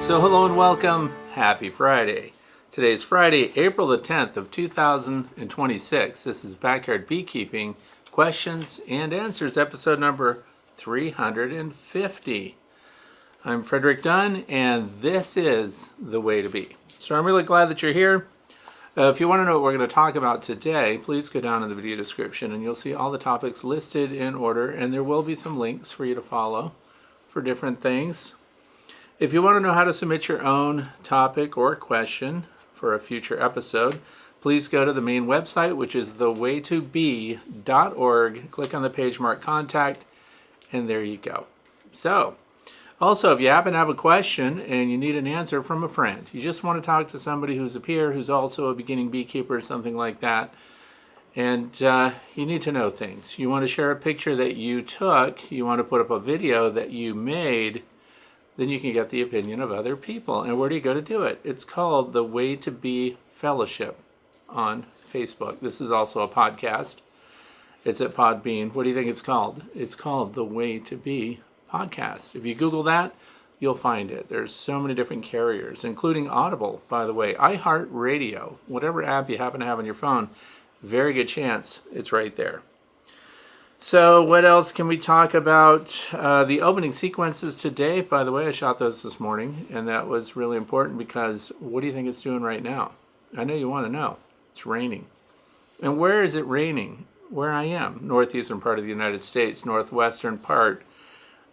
So hello and welcome. Happy Friday. Today's Friday, April the 10th of 2026. This is Backyard Beekeeping Questions and Answers, episode number 350. I'm Frederick Dunn, and this is the way to be. So I'm really glad that you're here. If you want to know what we're going to talk about today, please go down in the video description and you'll see all the topics listed in order, and there will be some links for you to follow for different things. If you want to know how to submit your own topic or question for a future episode, please go to the main website, which is thewaytobee.org. Click on the page marked Contact, and there you go. So, also, if you happen to have a question and you need an answer from a friend, you just want to talk to somebody who's a peer, who's also a beginning beekeeper or something like that, and you need to know things. You want to share a picture that you took, you want to put up a video that you made, then you can get the opinion of other people. And where do you go to do it? It's called the Way to Be Fellowship on Facebook. This is also a podcast. It's at Podbean. What do you think it's called? It's called the Way to Be Podcast. If you Google that, you'll find it. There's so many different carriers, including Audible, by the way. iHeartRadio, whatever app you happen to have on your phone, very good chance it's right there. So what else can we talk about? The opening sequences today, by the way, I shot those this morning, and that was really important because what do you think it's doing right now? I know you want to know. It's raining. And where is it raining? Where I am, northeastern part of the United States, northwestern part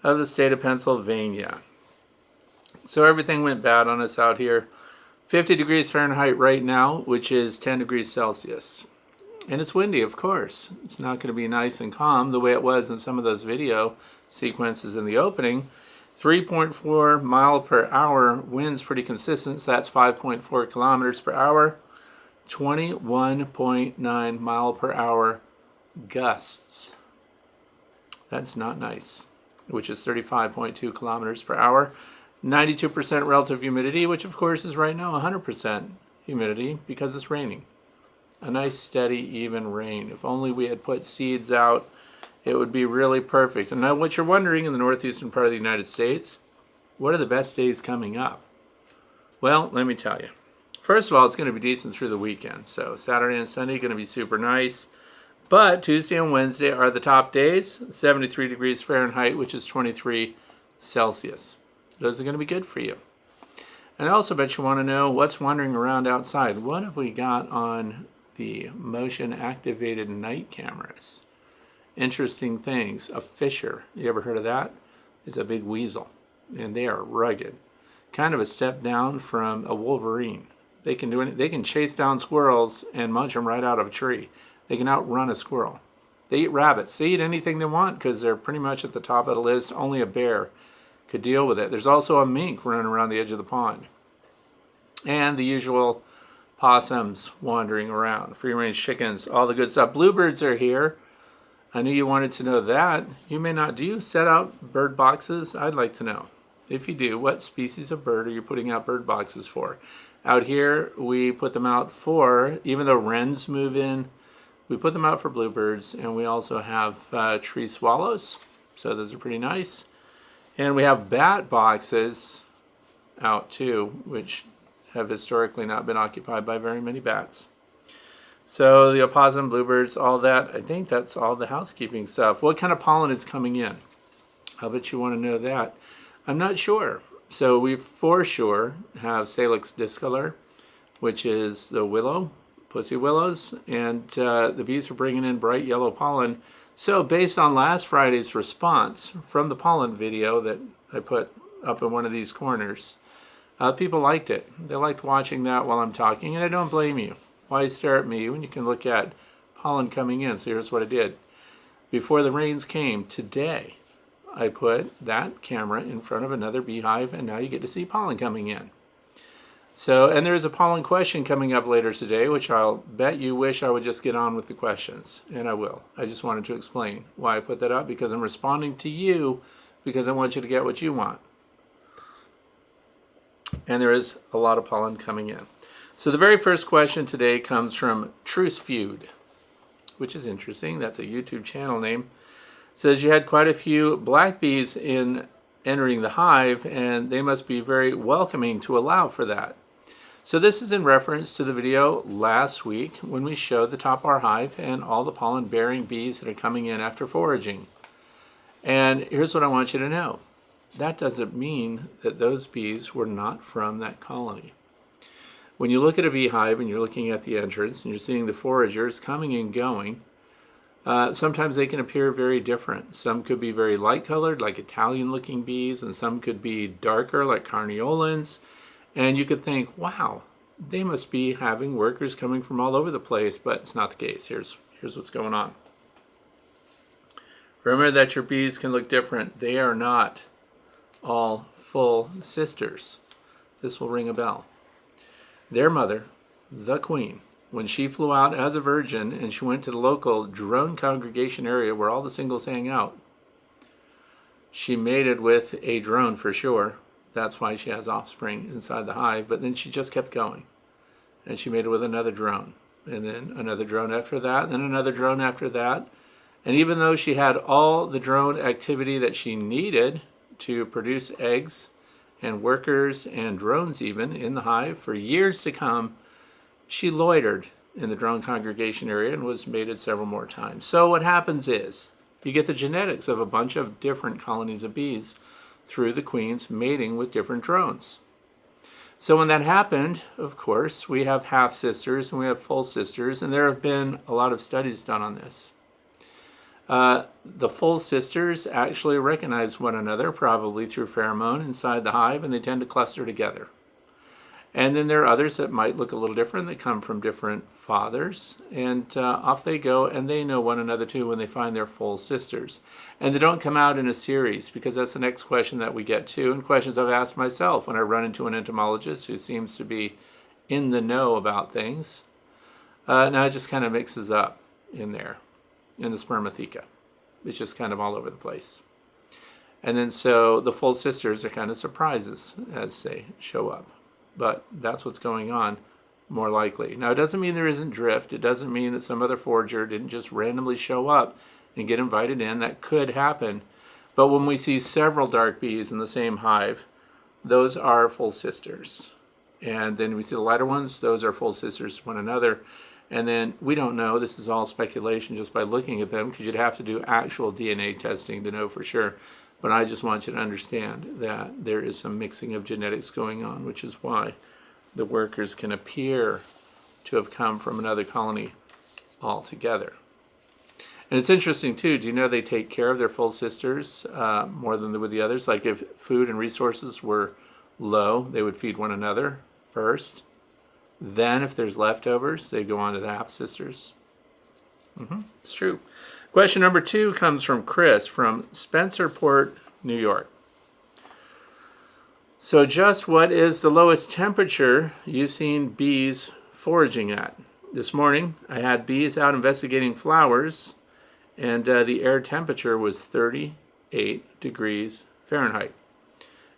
of the state of Pennsylvania. So everything went bad on us out here. 50 degrees Fahrenheit right now, which is 10 degrees Celsius. And it's windy, of course. It's not going to be nice and calm the way it was in some of those video sequences in the opening. 3.4 mile per hour winds, pretty consistent. So that's 5.4 kilometers per hour. 21.9 mile per hour gusts. That's not nice, which is 35.2 kilometers per hour. 92% relative humidity, which of course is right now 100% humidity because it's raining. A nice, steady, even rain. If only we had put seeds out, it would be really perfect. And now what you're wondering in the northeastern part of the United States, what are the best days coming up? Well, let me tell you. First of all, it's going to be decent through the weekend. So Saturday and Sunday are going to be super nice. But Tuesday and Wednesday are the top days, 73 degrees Fahrenheit, which is 23 Celsius. Those are going to be good for you. And I also bet you want to know what's wandering around outside. What have we got on the motion-activated night cameras? Interesting things. A fisher, you ever heard of that? Is a big weasel, and they are rugged. Kind of a step down from a wolverine. They can do anything. They can chase down squirrels and munch them right out of a tree. They can outrun a squirrel. They eat rabbits. They eat anything they want because they're pretty much at the top of the list. Only a bear could deal with it. There's also a mink running around the edge of the pond. And the usual possums wandering around, free-range chickens, all the good stuff. Bluebirds are here. I knew you wanted to know that. You may not. Do you set out bird boxes? I'd like to know. If you do, what species of bird are you putting out bird boxes for? Out here, we put them out for, even though wrens move in, we put them out for bluebirds, and we also have tree swallows. So those are pretty nice. And we have bat boxes out too, which have historically not been occupied by very many bats. So the opossum, bluebirds, all that, I think that's all the housekeeping stuff. What kind of pollen is coming in? I bet you want to know that. I'm not sure. So we for sure have Salix discolor, which is the willow, pussy willows, and the bees are bringing in bright yellow pollen. So based on last Friday's response from the pollen video that I put up in one of these corners, people liked it. They liked watching that while I'm talking, and I don't blame you. Why stare at me when you can look at pollen coming in? So here's what I did. Before the rains came today, I put that camera in front of another beehive, and now you get to see pollen coming in. So, and there's a pollen question coming up later today, which I'll bet you wish I would just get on with the questions, and I will. I just wanted to explain why I put that up, because I'm responding to you, because I want you to get what you want. And there is a lot of pollen coming in. So the very first question today comes from Truce Feud, which is interesting. That's a YouTube channel name. It says you had quite a few black bees in entering the hive, and they must be very welcoming to allow for that. So this is in reference to the video last week when we showed the top bar hive and all the pollen-bearing bees that are coming in after foraging. And here's what I want you to know. That doesn't mean that those bees were not from that colony. When you look at a beehive and you're looking at the entrance and you're seeing the foragers coming and going, sometimes they can appear very different. Some could be very light colored, like Italian-looking bees, and some could be darker, like carniolans. And you could think, wow, they must be having workers coming from all over the place, but it's not the case. Here's what's going on. Remember that your bees can look different. They are not all full sisters. This will ring a bell. Their mother, the queen, when she flew out as a virgin and she went to the local drone congregation area where all the singles hang out, she mated with a drone for sure. That's why she has offspring inside the hive, but then she just kept going. And she mated with another drone, and then another drone after that, and then another drone after that. And even though she had all the drone activity that she needed to produce eggs and workers and drones even in the hive for years to come, she loitered in the drone congregation area and was mated several more times. So what happens is you get the genetics of a bunch of different colonies of bees through the queens mating with different drones. So when that happened, of course, we have half-sisters and we have full sisters, and there have been a lot of studies done on this. The full sisters actually recognize one another, probably through pheromone inside the hive, and they tend to cluster together. And then there are others that might look a little different, that come from different fathers, and off they go, and they know one another too when they find their full sisters. And they don't come out in a series, because that's the next question that we get to, and questions I've asked myself when I run into an entomologist who seems to be in the know about things. Now it just kind of mixes up in there, in the spermatheca. It's just kind of all over the place. And then so the full sisters are kind of surprises as they show up. But that's what's going on, more likely. Now, it doesn't mean there isn't drift. It doesn't mean that some other forager didn't just randomly show up and get invited in. That could happen. But when we see several dark bees in the same hive, those are full sisters. And then we see the lighter ones, those are full sisters to one another. And then we don't know. This is all speculation just by looking at them, because you'd have to do actual DNA testing to know for sure. But I just want you to understand that there is some mixing of genetics going on, which is why the workers can appear to have come from another colony altogether. And it's interesting, too. Do you know they take care of their full sisters more than they would the others? Like if food and resources were low, they would feed one another first. Then if there's leftovers, they go on to the half-sisters. It's true. Question number 2 comes from Chris from Spencerport, New York. So just what is the lowest temperature you've seen bees foraging at? This morning, I had bees out investigating flowers, and the air temperature was 38 degrees Fahrenheit.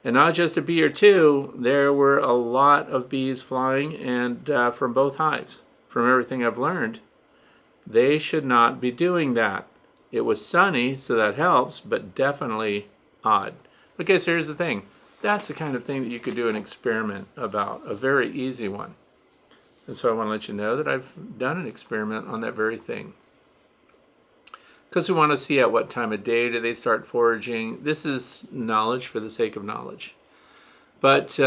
And not just a bee or two, there were a lot of bees flying, and from both hives. From everything I've learned, they should not be doing that. It was sunny, so that helps, but definitely odd. Okay, so here's the thing. That's the kind of thing that you could do an experiment about, a very easy one. And so I want to let you know that I've done an experiment on that very thing. Because we want to see at what time of day do they start foraging. This is knowledge for the sake of knowledge. But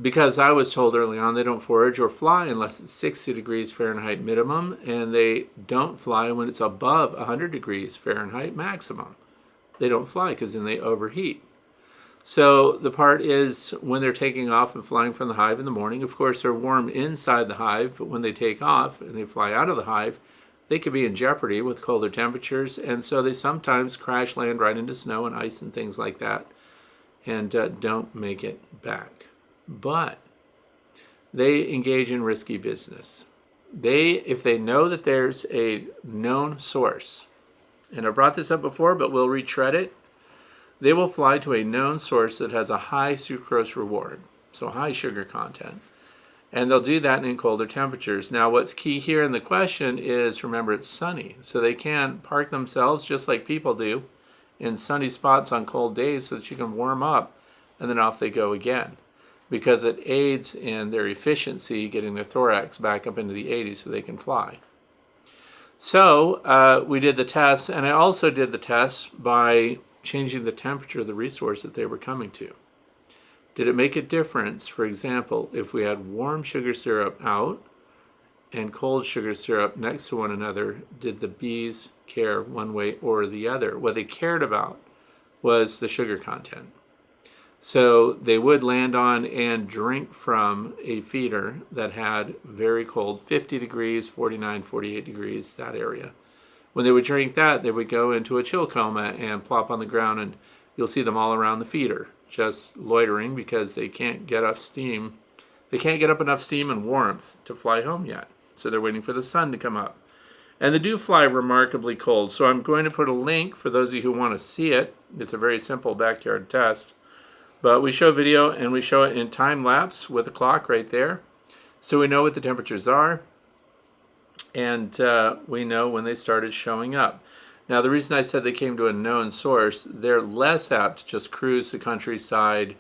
because I was told early on they don't forage or fly unless it's 60 degrees Fahrenheit minimum, and they don't fly when it's above 100 degrees Fahrenheit maximum. They don't fly because then they overheat. So the part is when they're taking off and flying from the hive in the morning, of course they're warm inside the hive, but when they take off and they fly out of the hive, they could be in jeopardy with colder temperatures, and so they sometimes crash land right into snow and ice and things like that, and don't make it back. But they engage in risky business. If they know that there's a known source, and I brought this up before, but we'll retread it, they will fly to a known source that has a high sucrose reward, so high sugar content. And they'll do that in colder temperatures. Now, what's key here in the question is, remember, it's sunny. So they can park themselves just like people do in sunny spots on cold days so that you can warm up, and then off they go again, because it aids in their efficiency getting their thorax back up into the 80s so they can fly. So we did the tests, and I also did the tests by changing the temperature of the resource that they were coming to. Did it make a difference, for example, if we had warm sugar syrup out and cold sugar syrup next to one another? Did the bees care one way or the other? What they cared about was the sugar content. So they would land on and drink from a feeder that had very cold, 50 degrees, 49, 48 degrees, that area. When they would drink that, they would go into a chill coma and plop on the ground, and you'll see them all around the feeder, just loitering because they can't get up steam. They can't get up enough steam and warmth to fly home yet. So they're waiting for the sun to come up. And they do fly remarkably cold. So I'm going to put a link for those of you who want to see it. It's a very simple backyard test. But we show video, and we show it in time lapse with a clock right there. So we know what the temperatures are, and we know when they started showing up. Now, the reason I said they came to a known source, they're less apt to just cruise the countryside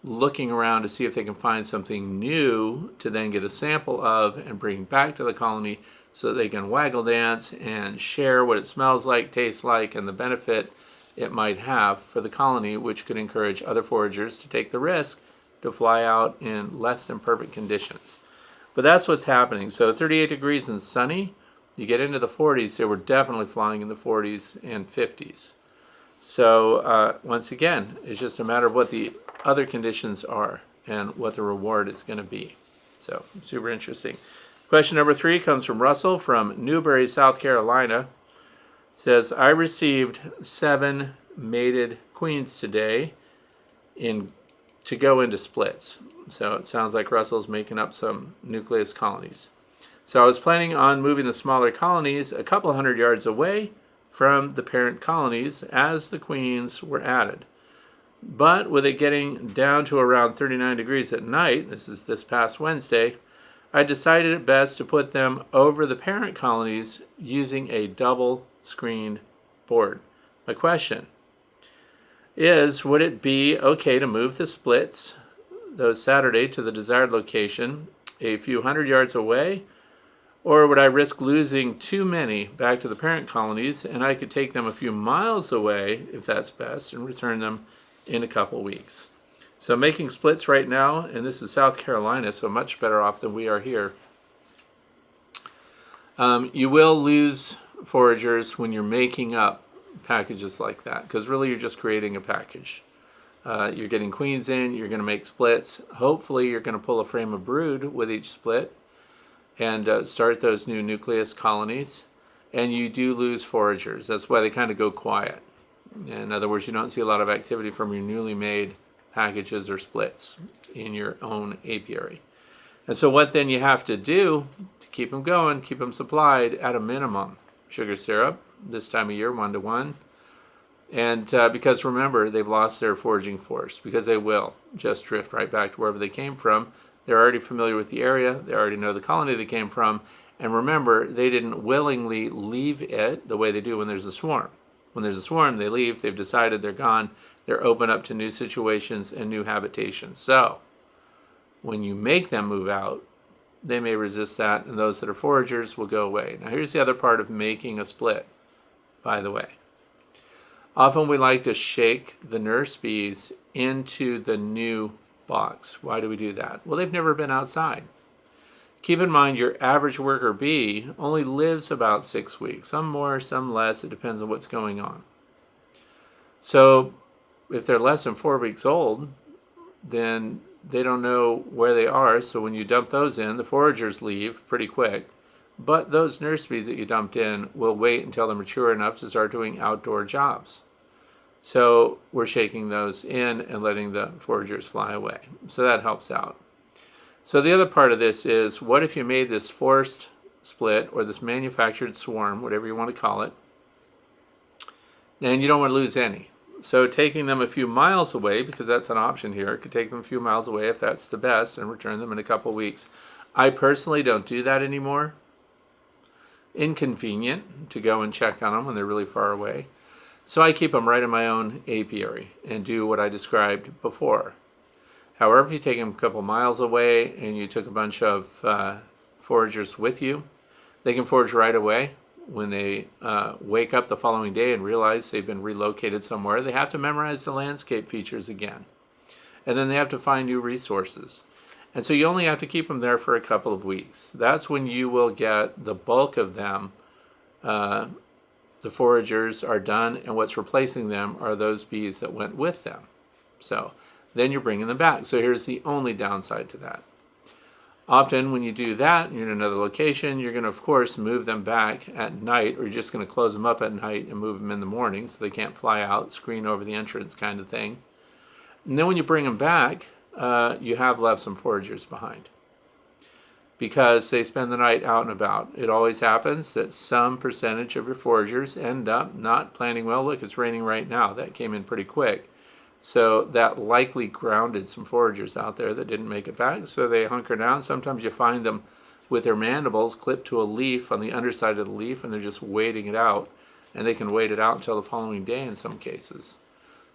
looking around to see if they can find something new to then get a sample of and bring back to the colony so they can waggle dance and share what it smells like, tastes like, and the benefit it might have for the colony, which could encourage other foragers to take the risk to fly out in less than perfect conditions. But that's what's happening. So 38 degrees and sunny, you get into the 40s, they were definitely flying in the 40s and 50s. So once again, it's just a matter of what the other conditions are and what the reward is going to be. So super interesting. Question number 3 comes from Russell from Newberry, South Carolina. Says, I received 7 mated queens today to go into splits. So it sounds like Russell's making up some nucleus colonies. So I was planning on moving the smaller colonies a couple hundred yards away from the parent colonies as the queens were added. But with it getting down to around 39 degrees at night, this past Wednesday, I decided it best to put them over the parent colonies using a double screened board. My question is, would it be okay to move the splits those Saturday to the desired location a few hundred yards away, or would I risk losing too many back to the parent colonies and I could take them a few miles away if that's best and return them in a couple weeks? So making splits right now, and this is South Carolina, so much better off than we are here. You will lose foragers when you're making up packages like that, because really you're just creating a package. You're getting queens in, you're going to make splits. Hopefully you're going to pull a frame of brood with each split and start those new nucleus colonies. And you do lose foragers. That's why they kind of go quiet. In other words, you don't see a lot of activity from your newly made packages or splits in your own apiary. And so what then you have to do to keep them going, keep them supplied at a minimum, sugar syrup this time of year, 1 to 1. And because remember, they've lost their foraging force, because they will just drift right back to wherever they came from. They're already familiar with the area. They already know the colony they came from. And remember, they didn't willingly leave it the way they do when there's a swarm. When there's a swarm, they leave. They've decided they're gone. They're open up to new situations and new habitations. So when you make them move out, they may resist that, and those that are foragers will go away. Now here's the other part of making a split, by the way. Often we like to shake the nurse bees into the new box. Why do we do that? Well, they've never been outside. Keep in mind your average worker bee only lives about 6 weeks. Some more, some less. It depends on what's going on. So if they're less than 4 weeks old, then they don't know where they are. So when you dump those in, the foragers leave pretty quick. But those nurse bees that you dumped in will wait until they're mature enough to start doing outdoor jobs. So we're shaking those in and letting the foragers fly away. So that helps out. So the other part of this is, what if you made this forced split or this manufactured swarm, whatever you want to call it, and you don't want to lose any. So taking them a few miles away, because that's an option here, could take them a few miles away if that's the best and return them in a couple weeks. I personally don't do that anymore. Inconvenient to go and check on them when they're really far away. So I keep them right in my own apiary and do what I described before. However, if you take them a couple miles away and you took a bunch of foragers with you, they can forage right away. When they wake up the following day and realize they've been relocated somewhere, they have to memorize the landscape features again. And then they have to find new resources. And so you only have to keep them there for a couple of weeks. That's when you will get the bulk of them. The foragers are done, and what's replacing them are those bees that went with them. So then you're bringing them back. So here's the only downside to that. Often when you do that, and you're in another location, you're going to, of course, move them back at night, or you're just going to close them up at night and move them in the morning so they can't fly out, screen over the entrance kind of thing. And then when you bring them back, you have left some foragers behind because they spend the night out and about. It always happens that some percentage of your foragers end up not planning well. Look, it's raining right now. That came in pretty quick. So that likely grounded some foragers out there that didn't make it back. So they hunker down. Sometimes you find them with their mandibles clipped to a leaf on the underside of the leaf, and they're just waiting it out. And they can wait it out until the following day in some cases.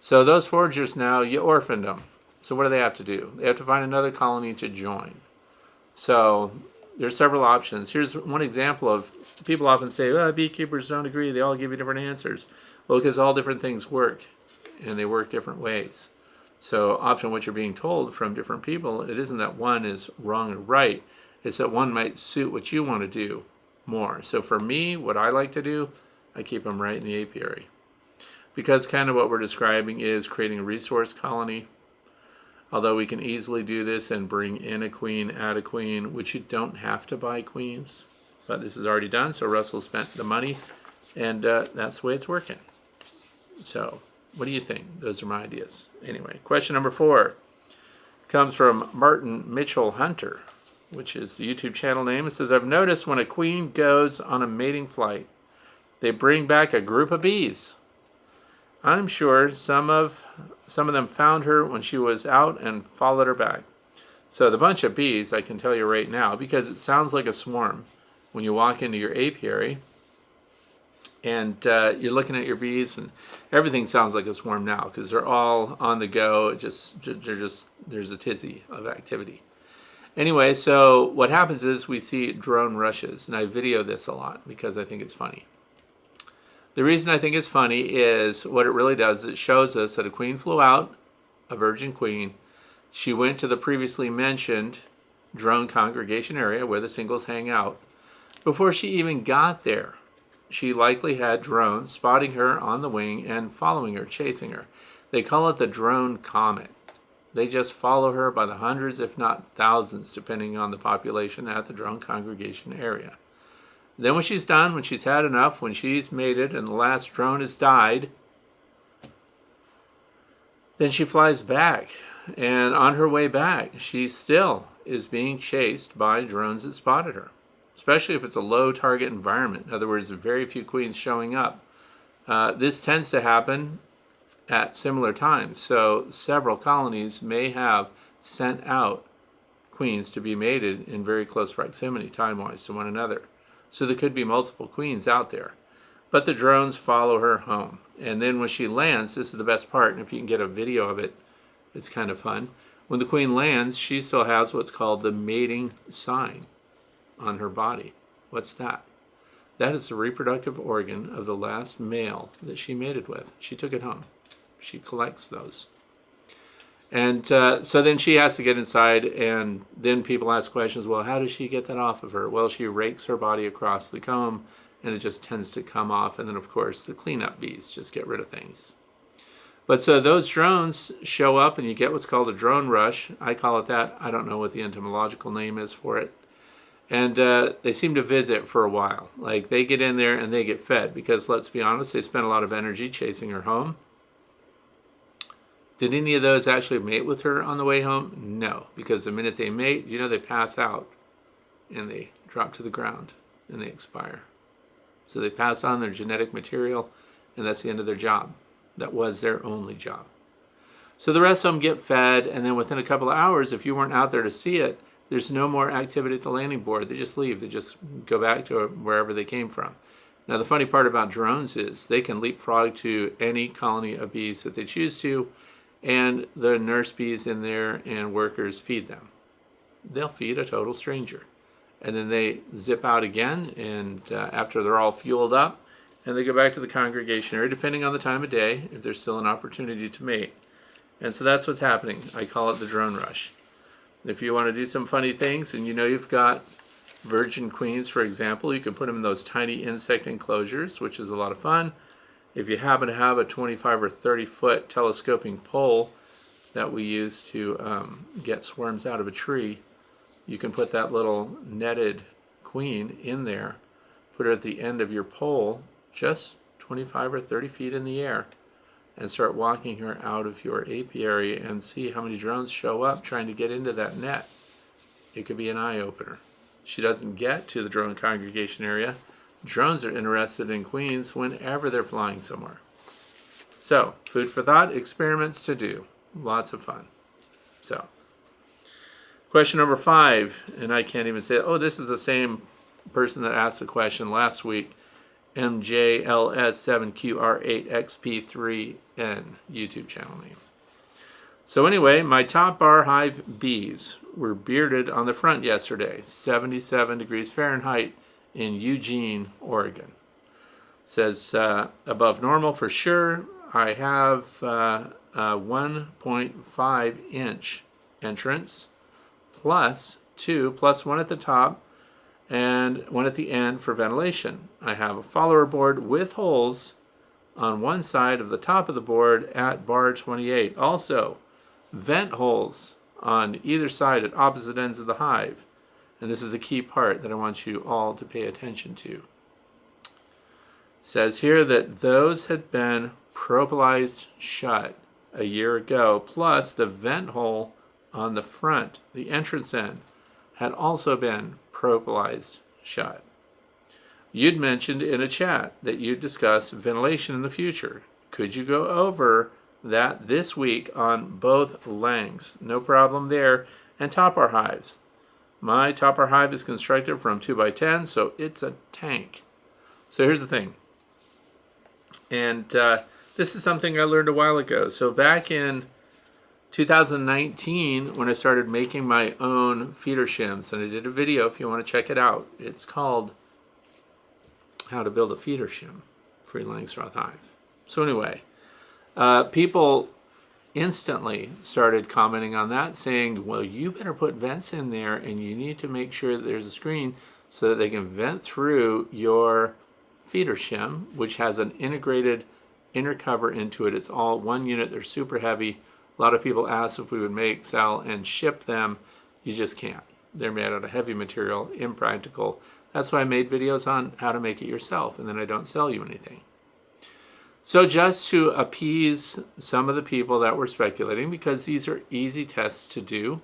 So those foragers now, you orphaned them. So what do they have to do? They have to find another colony to join. So there's several options. Here's one example of, people often say, well, beekeepers don't agree. They all give you different answers. Well, because all different things work, and they work different ways. So often what you're being told from different people, it isn't that one is wrong or right. It's that one might suit what you want to do more. So for me, what I like to do, I keep them right in the apiary. Because kind of what we're describing is creating a resource colony. Although we can easily do this and bring in a queen, add a queen, which you don't have to buy queens. But this is already done, so Russell spent the money, and that's the way it's working. So what do you think? Those are my ideas. Anyway, question number 4 comes from Martin Mitchell Hunter, which is the YouTube channel name. It says, I've noticed when a queen goes on a mating flight, they bring back a group of bees. I'm sure some of them found her when she was out and followed her back. So the bunch of bees, I can tell you right now, because it sounds like a swarm when you walk into your apiary and you're looking at your bees, and everything sounds like a swarm now because they're all on the go. There's a tizzy of activity. Anyway, so what happens is we see drone rushes, and I video this a lot because I think it's funny. The reason I think it's funny is what it really does, it shows us that a queen flew out, a virgin queen. She went to the previously mentioned drone congregation area where the singles hang out. Before she even got there, she likely had drones spotting her on the wing and following her, chasing her. They call it the drone comet. They just follow her by the hundreds, if not thousands, depending on the population at the drone congregation area. Then when she's done, when she's had enough, when she's mated and the last drone has died, then she flies back. And on her way back, she still is being chased by drones that spotted her, especially if it's a low target environment. In other words, very few queens showing up. This tends to happen at similar times. So several colonies may have sent out queens to be mated in very close proximity, time-wise, to one another. So there could be multiple queens out there. But the drones follow her home. And then when she lands, this is the best part, and if you can get a video of it, it's kind of fun. When the queen lands, she still has what's called the mating sign on her body. What's that? That is the reproductive organ of the last male that she mated with. She took it home. She collects those. And so then she has to get inside, and then people ask questions, well, how does she get that off of her? Well, she rakes her body across the comb, and it just tends to come off. And then, of course, the cleanup bees just get rid of things. But so those drones show up, and you get what's called a drone rush. I call it that. I don't know what the entomological name is for it. And they seem to visit for a while. Like, they get in there, and they get fed, because let's be honest, they spend a lot of energy chasing her home. Did any of those actually mate with her on the way home? No, because the minute they mate, they pass out and they drop to the ground and they expire. So they pass on their genetic material, and that's the end of their job. That was their only job. So the rest of them get fed, and then within a couple of hours, if you weren't out there to see it, there's no more activity at the landing board. They just leave. They just go back to wherever they came from. Now the funny part about drones is they can leapfrog to any colony of bees that they choose to, and the nurse bees in there and workers feed them. They'll feed a total stranger. And then they zip out again, and after they're all fueled up, and they go back to the congregation area, depending on the time of day, if there's still an opportunity to mate. And so that's what's happening. I call it the drone rush. If you want to do some funny things, and you know you've got virgin queens, for example, you can put them in those tiny insect enclosures, which is a lot of fun. If you happen to have a 25 or 30 foot telescoping pole that we use to get swarms out of a tree, you can put that little netted queen in there, put her at the end of your pole, just 25 or 30 feet in the air, and start walking her out of your apiary and see how many drones show up trying to get into that net. It could be an eye-opener. She doesn't get to the drone congregation area. Drones are interested in queens whenever they're flying somewhere. So, food for thought, experiments to do. Lots of fun. So, question number 5, and I can't even say, oh, this is the same person that asked the question last week, MJLS7QR8XP3N, YouTube channel name. So anyway, my top Bar Hive bees were bearded on the front yesterday, 77 degrees Fahrenheit in Eugene, Oregon. Says above normal for sure. I have a 1.5 inch entrance, plus 2, plus 1 at the top, and 1 at the end for ventilation. I have a follower board with holes on one side of the top of the board at bar 28. Also, vent holes on either side at opposite ends of the hive. And this is the key part that I want you all to pay attention to. It says here that those had been propolized shut a year ago, plus the vent hole on the front, the entrance end, had also been propolized shut. You'd mentioned in a chat that you'd discuss ventilation in the future. Could you go over that this week on both lengths? No problem there. And top bar hives. My top bar hive is constructed from 2x10, so it's a tank. So here's the thing. And this is something I learned a while ago. So back in 2019, when I started making my own feeder shims, and I did a video if you want to check it out. It's called How to Build a Feeder Shim for your Langstroth Hive. So anyway, people instantly started commenting on that, saying, well, you better put vents in there, and you need to make sure that there's a screen so that they can vent through your feeder shim, which has an integrated inner cover into it. It's all one unit. They're super heavy. A lot of people asked if we would make, sell, and ship them. You just can't. They're made out of heavy material, impractical. That's why I made videos on how to make it yourself, and then I don't sell you anything. So just to appease some of the people that were speculating, because these are easy tests to do,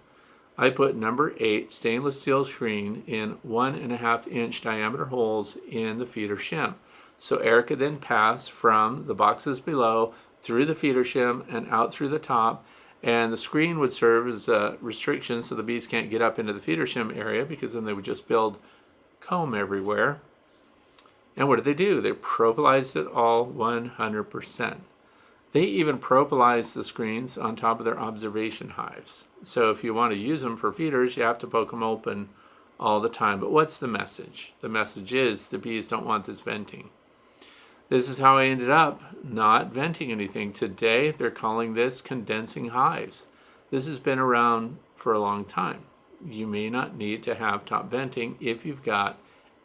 I put number 8 stainless steel screen in 1.5 inch diameter holes in the feeder shim. So air could then pass from the boxes below through the feeder shim and out through the top, and the screen would serve as a restriction so the bees can't get up into the feeder shim area, because then they would just build comb everywhere. And what did they do? They propolized it all 100%. They even propolized the screens on top of their observation hives. So if you want to use them for feeders, you have to poke them open all the time. But what's the message? The message is the bees don't want this venting. This is how I ended up not venting anything. Today, they're calling this condensing hives. This has been around for a long time. You may not need to have top venting if you've got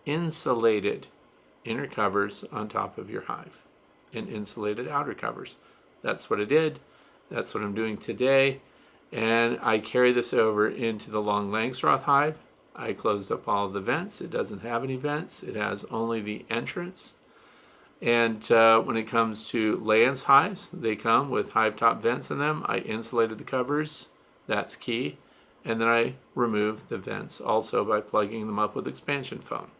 insulated inner covers on top of your hive and insulated outer covers. That's what I did. That's what I'm doing today. And I carry this over into the long Langstroth hive. I closed up all of the vents. It doesn't have any vents. It has only the entrance. And when it comes to Layens hives, they come with hive top vents in them. I insulated the covers. That's key. And then I removed the vents also by plugging them up with expansion foam.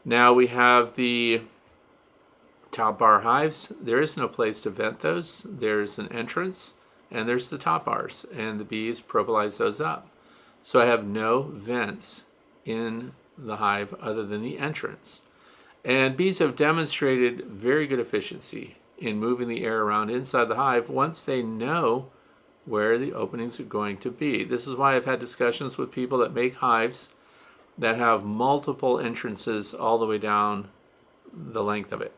Now we have the top bar hives. There is no place to vent those. There's an entrance and there's the top bars, and the bees propolize those up. So I have no vents in the hive other than the entrance. And bees have demonstrated very good efficiency in moving the air around inside the hive once they know where the openings are going to be. This is why I've had discussions with people that make hives that have multiple entrances all the way down the length of it.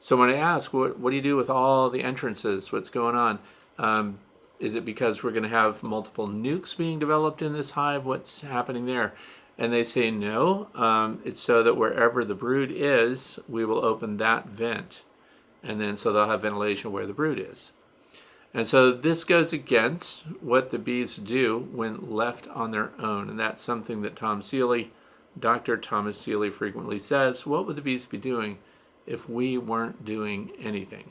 So when I ask, what do you do with all the entrances? What's going on? Is it because we're going to have multiple nukes being developed in this hive? What's happening there? And they say no. It's so that wherever the brood is, we will open that vent. And then so they'll have ventilation where the brood is. And so this goes against what the bees do when left on their own. And that's something that Dr. Thomas Seeley frequently says. What would the bees be doing if we weren't doing anything?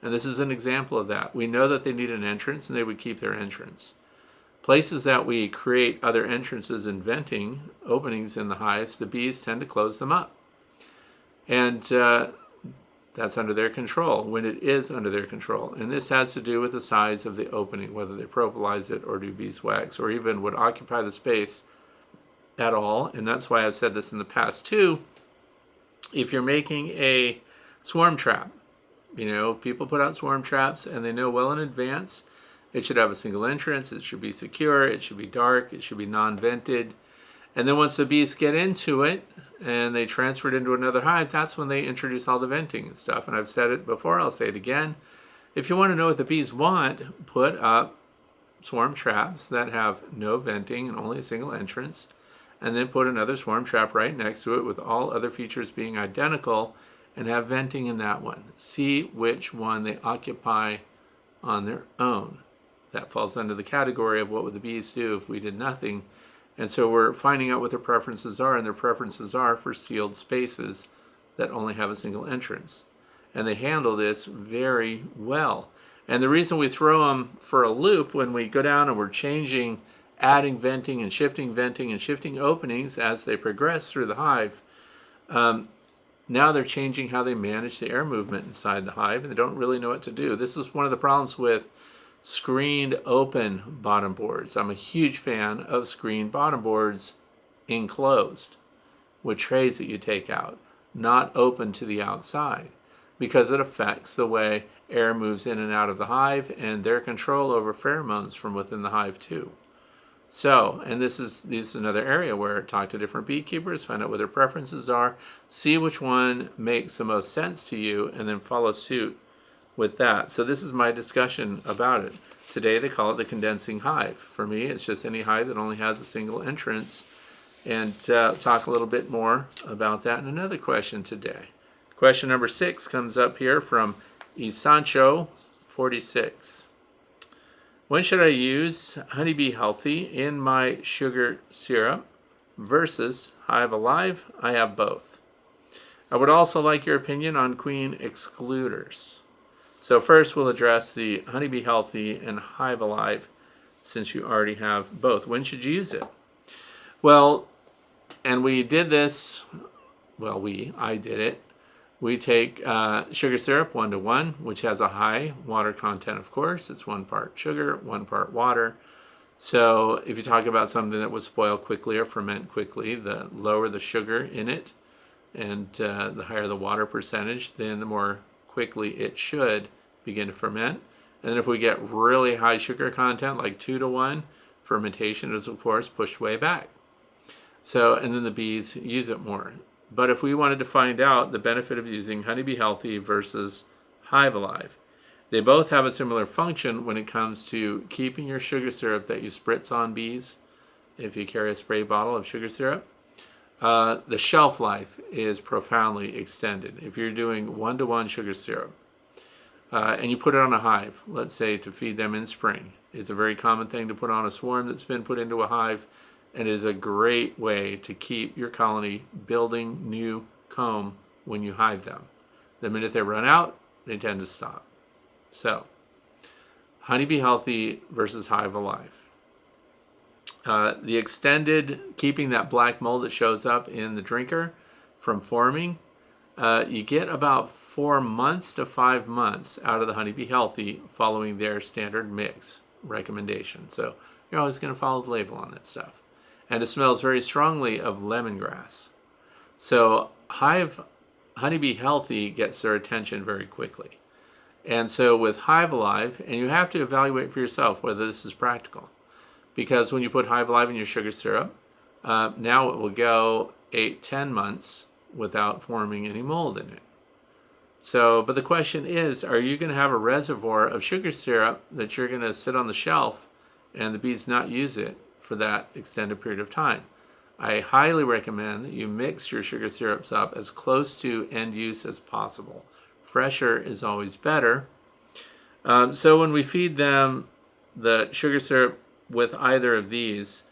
And this is an example of that. We know that they need an entrance, and they would keep their entrance. Places that we create other entrances and venting openings in the hives, the bees tend to close them up. And that's under their control, when it is under their control. And this has to do with the size of the opening, whether they propolize it or do beeswax, or even would occupy the space at all. And that's why I've said this in the past too. If you're making a swarm trap, people put out swarm traps and they know well in advance it should have a single entrance, it should be secure, it should be dark, it should be non-vented. And then once the bees get into it and they transfer it into another hive, that's when they introduce all the venting and stuff. And I've said it before, I'll say it again. If you want to know what the bees want, put up swarm traps that have no venting and only a single entrance, and then put another swarm trap right next to it with all other features being identical and have venting in that one. See which one they occupy on their own. That falls under the category of what would the bees do if we did nothing. And so we're finding out what their preferences are, and their preferences are for sealed spaces that only have a single entrance. And they handle this very well. And the reason we throw them for a loop when we go down and we're changing, adding venting and shifting openings as they progress through the hive, now they're changing how they manage the air movement inside the hive, and they don't really know what to do. This is one of the problems with screened open bottom boards. I'm a huge fan of screened bottom boards enclosed with trays that you take out, not open to the outside, because it affects the way air moves in and out of the hive and their control over pheromones from within the hive too. So, and this is another area where talk to different beekeepers, find out what their preferences are, see which one makes the most sense to you, and then follow suit with that. So this is my discussion about it. Today they call it the condensing hive. For me, it's just any hive that only has a single entrance. And talk a little bit more about that in another question today. Question number 6 comes up here from Isancho 46. When should I use Honeybee Healthy in my sugar syrup versus Hive Alive? I have both. I would also like your opinion on queen excluders. So first we'll address the Honeybee Healthy and Hive Alive, since you already have both. When should you use it? Well, and we did this, I did it. We take sugar syrup 1:1, which has a high water content, of course. It's 1 part sugar, 1 part water. So if you talk about something that would spoil quickly or ferment quickly, the lower the sugar in it and the higher the water percentage, then the more quickly it should begin to ferment. And then if we get really high sugar content, like 2:1, fermentation is, of course, pushed way back. So, and then the bees use it more. But if we wanted to find out the benefit of using Honeybee Healthy versus Hive Alive, they both have a similar function when it comes to keeping your sugar syrup that you spritz on bees. If you carry a spray bottle of sugar syrup, the shelf life is profoundly extended. If you're doing 1:1 sugar syrup and you put it on a hive, let's say to feed them in spring, it's a very common thing to put on a swarm that's been put into a hive, and it is a great way to keep your colony building new comb when you hive them. The minute they run out, they tend to stop. So, Honeybee Healthy versus Hive Alive. The extended, keeping that black mold that shows up in the drinker from forming, you get about 4 months to 5 months out of the Honeybee Healthy following their standard mix recommendation. So you're always going to follow the label on that stuff. And it smells very strongly of lemongrass. So Hive Honeybee Healthy gets their attention very quickly. And so with Hive Alive, and you have to evaluate for yourself whether this is practical. Because when you put Hive Alive in your sugar syrup, now it will go 8-10 months without forming any mold in it. So, but the question is, are you going to have a reservoir of sugar syrup that you're going to sit on the shelf and the bees not use it for that extended period of time? I highly recommend that you mix your sugar syrups up as close to end use as possible. Fresher is always better. So when we feed them the sugar syrup with either of these,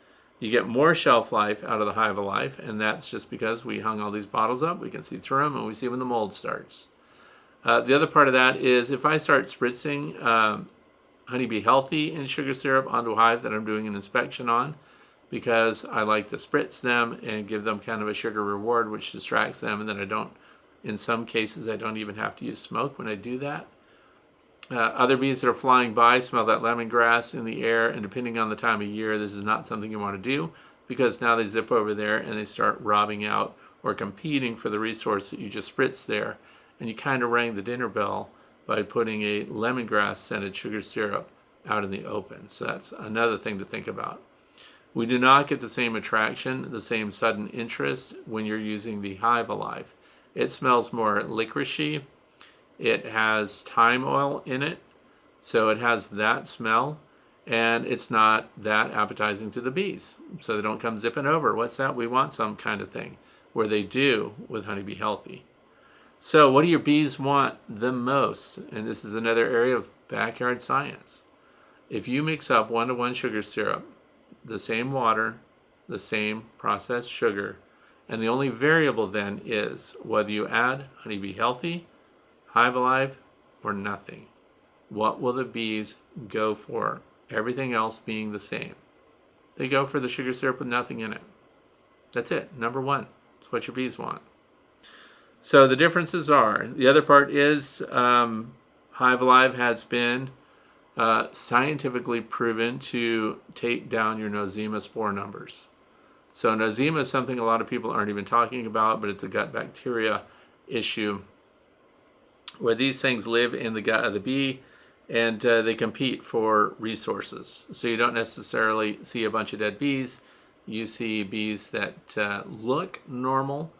you get more shelf life out of the Hive Alive, and that's just because we hung all these bottles up. We can see through them, and we see when the mold starts. The other part of that is if I start spritzing Honeybee Healthy in sugar syrup onto a hive that I'm doing an inspection on, because I like to spritz them and give them kind of a sugar reward, which distracts them, and then I don't, in some cases, I don't even have to use smoke when I do that. Other bees that are flying by smell that lemongrass in the air, and depending on the time of year, this is not something you want to do, because now they zip over there and they start robbing out or competing for the resource that you just spritzed there, and you kind of rang the dinner bell by putting a lemongrass scented sugar syrup out in the open. So that's another thing to think about. We do not get the same attraction, the same sudden interest when you're using the Hive Alive. It smells more licoricey. It has thyme oil in it, so it has that smell, and it's not that appetizing to the bees, so they don't come zipping over. What's that? We want some kind of thing, where they do with Honeybee Healthy. So what do your bees want the most? And this is another area of backyard science. If you mix up 1-to-1 sugar syrup, the same water, the same processed sugar, and the only variable then is whether you add Honeybee Healthy, Hive Alive, or nothing. What will the bees go for? Everything else being the same. They go for the sugar syrup with nothing in it. That's it. Number one. It's what your bees want. So the differences are, the other part is Hive Alive has been scientifically proven to take down your nosema spore numbers. So nosema is something a lot of people aren't even talking about, but it's a gut bacteria issue where these things live in the gut of the bee, and they compete for resources. So you don't necessarily see a bunch of dead bees. You see bees that look normal,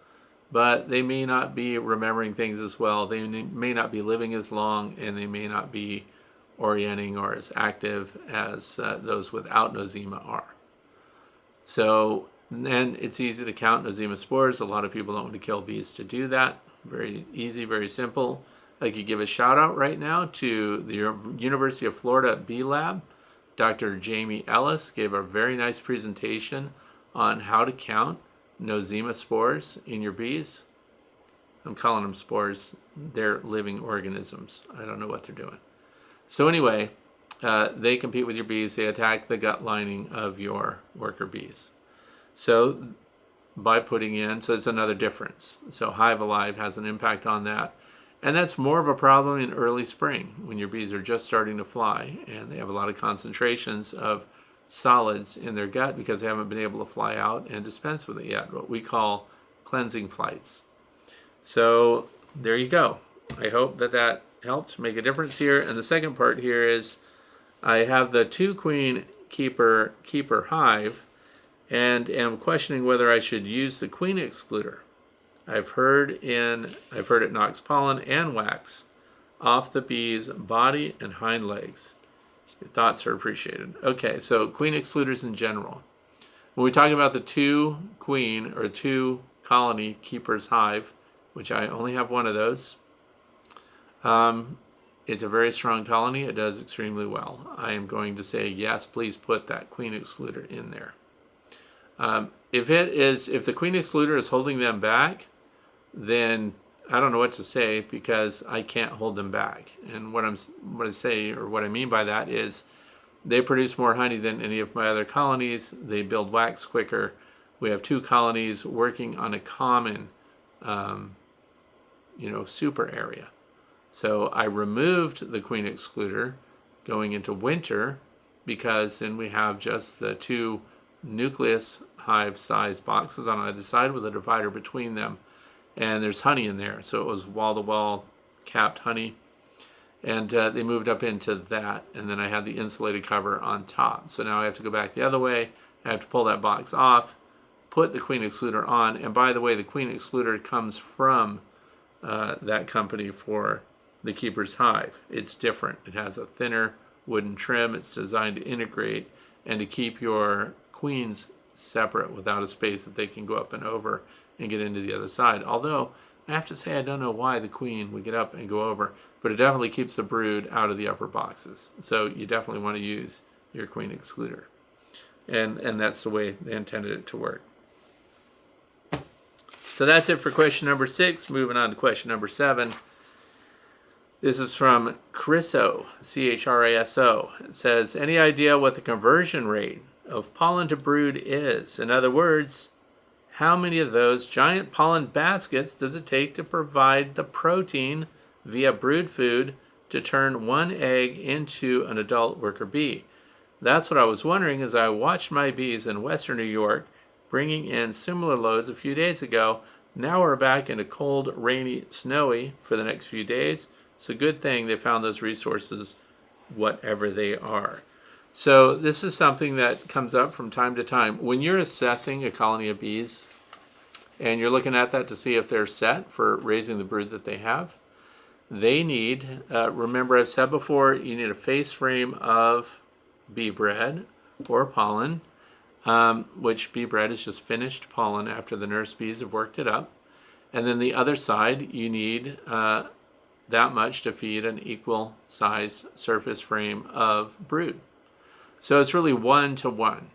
but they may not be remembering things as well. They may not be living as long, and they may not be orienting or as active as those without nosema are. So then it's easy to count nosema spores. A lot of people don't want to kill bees to do that. Very easy, very simple. I could give a shout out right now to the University of Florida Bee Lab. Dr. Jamie Ellis gave a very nice presentation on how to count nosema spores in your bees. I'm calling them spores. They're living organisms. I don't know what they're doing. So anyway, they compete with your bees. They attack the gut lining of your worker bees. So by putting in, so it's another difference. So Hive Alive has an impact on that. And that's more of a problem in early spring when your bees are just starting to fly and they have a lot of concentrations of solids in their gut because they haven't been able to fly out and dispense with it yet, what we call cleansing flights. So there you go. I hope that helped make a difference here. And the second part here is I have the 2-queen keeper hive and am questioning whether I should use the queen excluder. I've heard it knocks pollen and wax off the bee's body and hind legs. Your thoughts are appreciated. Okay, so queen excluders in general. When we talk about the 2-queen or 2-colony keeper's hive, which I only have one of those, it's a very strong colony. It does extremely well. I am going to say yes, please put that queen excluder in there. If the queen excluder is holding them back, then I don't know what to say because I can't hold them back. And what I mean by that is they produce more honey than any of my other colonies. They build wax quicker. We have 2 colonies working on a common, super area. So I removed the queen excluder going into winter because then we have just the 2 nucleus hive size boxes on either side with a divider between them. and there's honey in there. So it was wall-to-wall capped honey. And they moved up into that, and then I had the insulated cover on top. So now I have to go back the other way. I have to pull that box off, put the queen excluder on. And by the way, the queen excluder comes from that company for the Keeper's Hive. It's different. It has a thinner wooden trim. It's designed to integrate and to keep your queens separate without a space that they can go up and over and get into the other side. Although, I have to say, I don't know why the queen would get up and go over, but it definitely keeps the brood out of the upper boxes. So you definitely want to use your queen excluder. And that's the way they intended it to work. So that's it for question number 6. Moving on to question number 7. This is from Chriso, C-H-R-A-S-O. It says, any idea what the conversion rate of pollen to brood is? In other words, how many of those giant pollen baskets does it take to provide the protein via brood food to turn one egg into an adult worker bee? That's what I was wondering as I watched my bees in western New York bringing in similar loads a few days ago. Now we're back into cold, rainy, snowy for the next few days. It's a good thing they found those resources, whatever they are. So this is something that comes up from time to time. When you're assessing a colony of bees and you're looking at that to see if they're set for raising the brood that they have, they need, remember I've said before, you need a face frame of bee bread or pollen, which bee bread is just finished pollen after the nurse bees have worked it up. And then the other side, you need that much to feed an equal size surface frame of brood. So it's really 1 to 1.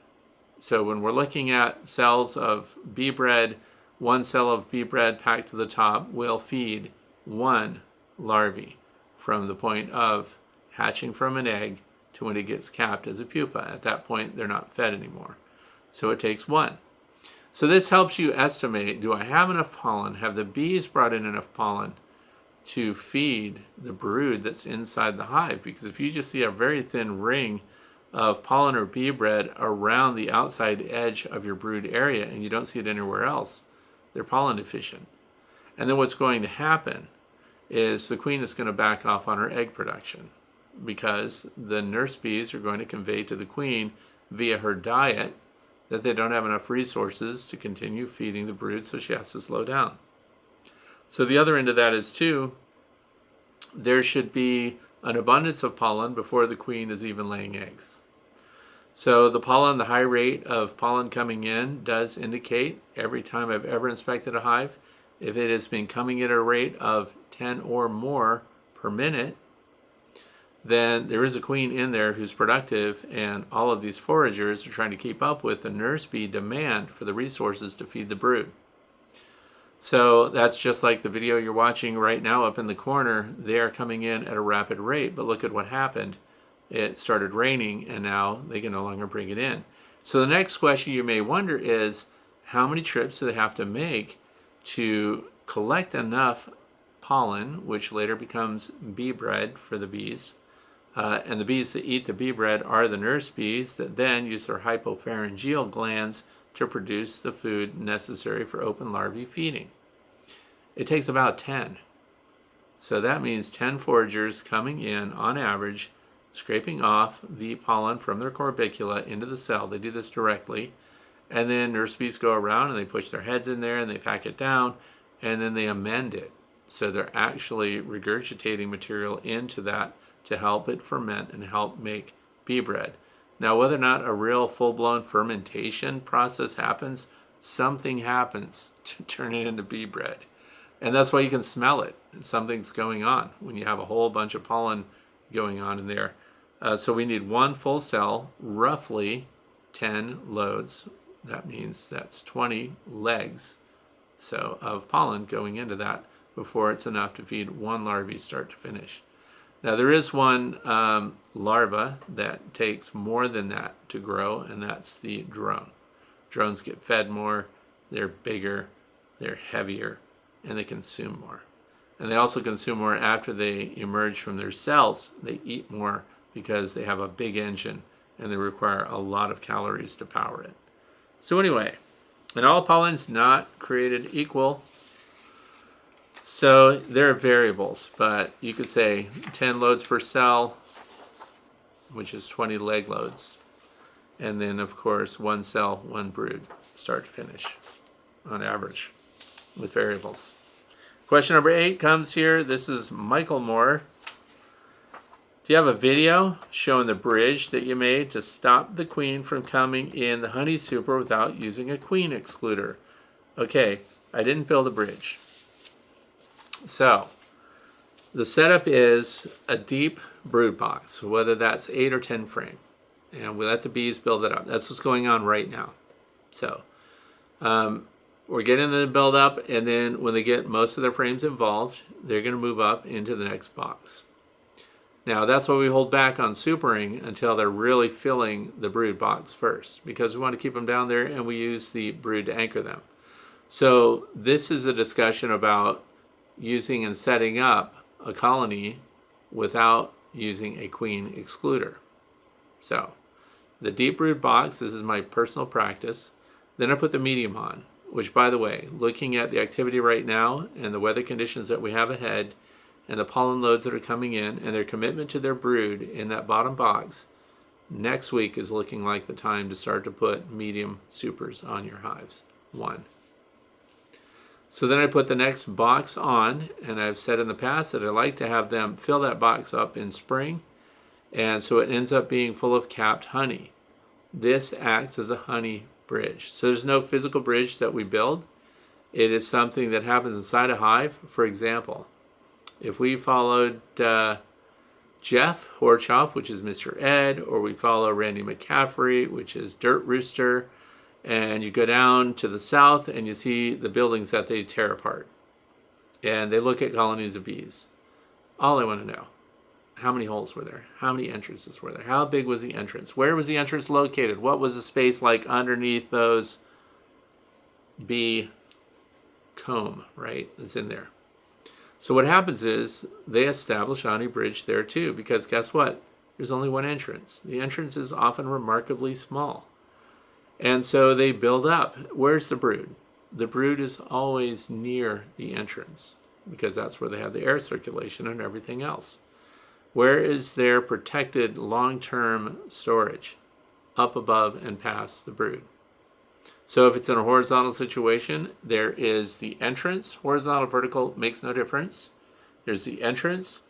So when we're looking at cells of bee bread, 1 cell of bee bread packed to the top will feed 1 larvae from the point of hatching from an egg to when it gets capped as a pupa. At that point, they're not fed anymore. So it takes 1. So this helps you estimate, do I have enough pollen? Have the bees brought in enough pollen to feed the brood that's inside the hive? Because if you just see a very thin ring of pollen or bee bread around the outside edge of your brood area and you don't see it anywhere else, they're pollen deficient. And then what's going to happen is the queen is going to back off on her egg production because the nurse bees are going to convey to the queen via her diet that they don't have enough resources to continue feeding the brood, so she has to slow down. So the other end of that is too, there should be an abundance of pollen before the queen is even laying eggs. So the pollen, the high rate of pollen coming in does indicate every time I've ever inspected a hive, if it has been coming at a rate of 10 or more per minute, then there is a queen in there who's productive, and all of these foragers are trying to keep up with the nurse bee demand for the resources to feed the brood. So that's just like the video you're watching right now up in the corner. They are coming in at a rapid rate, but look at what happened. It started raining, and now they can no longer bring it in. So the next question you may wonder is, how many trips do they have to make to collect enough pollen, which later becomes bee bread for the bees? And the bees that eat the bee bread are the nurse bees that then use their hypopharyngeal glands to produce the food necessary for open larvae feeding. It takes about 10. So that means 10 foragers coming in on average, scraping off the pollen from their corbicula into the cell. They do this directly. And then nurse bees go around and they push their heads in there and they pack it down and then they amend it. So they're actually regurgitating material into that to help it ferment and help make bee bread. Now, whether or not a real full-blown fermentation process happens, something happens to turn it into bee bread. And that's why you can smell it. Something's going on when you have a whole bunch of pollen going on in there. So we need 1 full cell, roughly 10 loads. That means that's 20 legs of pollen going into that before it's enough to feed 1 larvae start to finish. Now there is one larva that takes more than that to grow, and that's the drone. Drones get fed more, they're bigger, they're heavier, and they consume more. And they also consume more after they emerge from their cells. They eat more because they have a big engine and they require a lot of calories to power it. So anyway, and all pollen's not created equal. So there are variables, but you could say 10 loads per cell, which is 20 leg loads. And then, of course, one cell, one brood, start to finish, on average, with variables. Question number 8 comes here. This is Michael Moore. Do you have a video showing the bridge that you made to stop the queen from coming in the honey super without using a queen excluder? Okay, I didn't build a bridge. So, the setup is a deep brood box, whether that's 8 or 10 frame. And we let the bees build it up. That's what's going on right now. So, we're getting them to build up, and then when they get most of their frames involved, they're going to move up into the next box. Now, that's why we hold back on supering until they're really filling the brood box first, because we want to keep them down there and we use the brood to anchor them. So this is a discussion about using and setting up a colony without using a queen excluder. So the deep brood box, this is my personal practice. Then I put the medium on, which, by the way, looking at the activity right now and the weather conditions that we have ahead, and the pollen loads that are coming in, and their commitment to their brood in that bottom box, next week is looking like the time to start to put medium supers on your hives. 1. So then I put the next box on, and I've said in the past that I like to have them fill that box up in spring, and so it ends up being full of capped honey. This acts as a honey bridge. So there's no physical bridge that we build. It is something that happens inside a hive. For example, if we followed Jeff Horchoff, which is Mr. Ed, or we follow Randy McCaffrey, which is Dirt Rooster, and you go down to the south and you see the buildings that they tear apart, and they look at colonies of bees. All I want to know, how many holes were there? How many entrances were there? How big was the entrance? Where was the entrance located? What was the space like underneath those bee comb, right, that's in there? So what happens is they establish a honey bridge there too, because guess what? There's only one entrance. The entrance is often remarkably small. And so they build up. Where's the brood? The brood is always near the entrance, because that's where they have the air circulation and everything else. Where is their protected long-term storage? Up above and past the brood. So if it's in a horizontal situation, there is the entrance. Horizontal, vertical makes no difference. There's the entrance.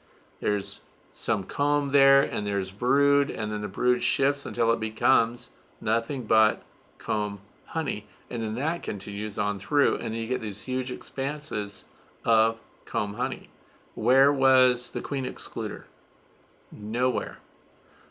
There's some comb there, and there's brood, and then the brood shifts until it becomes nothing but comb honey. And then that continues on through, and then you get these huge expanses of comb honey. Where was the queen excluder? Nowhere.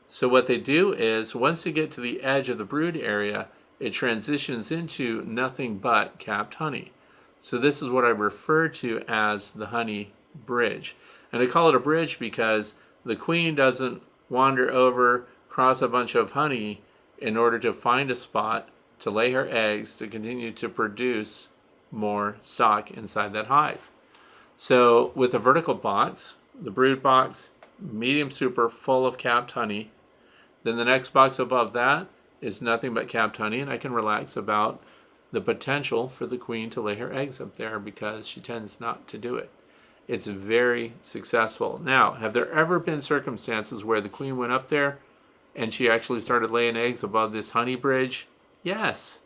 So what they do is, once they get to the edge of the brood area, it transitions into nothing but capped honey. So this is what I refer to as the honey bridge. And I call it a bridge because the queen doesn't wander over, cross a bunch of honey in order to find a spot to lay her eggs to continue to produce more stock inside that hive. So with a vertical box, the brood box, medium super full of capped honey, then the next box above that is nothing but capped honey, and I can relax about the potential for the queen to lay her eggs up there because she tends not to do it. It's very successful. Now, have there ever been circumstances where the queen went up there and she actually started laying eggs above this honey bridge? Yes,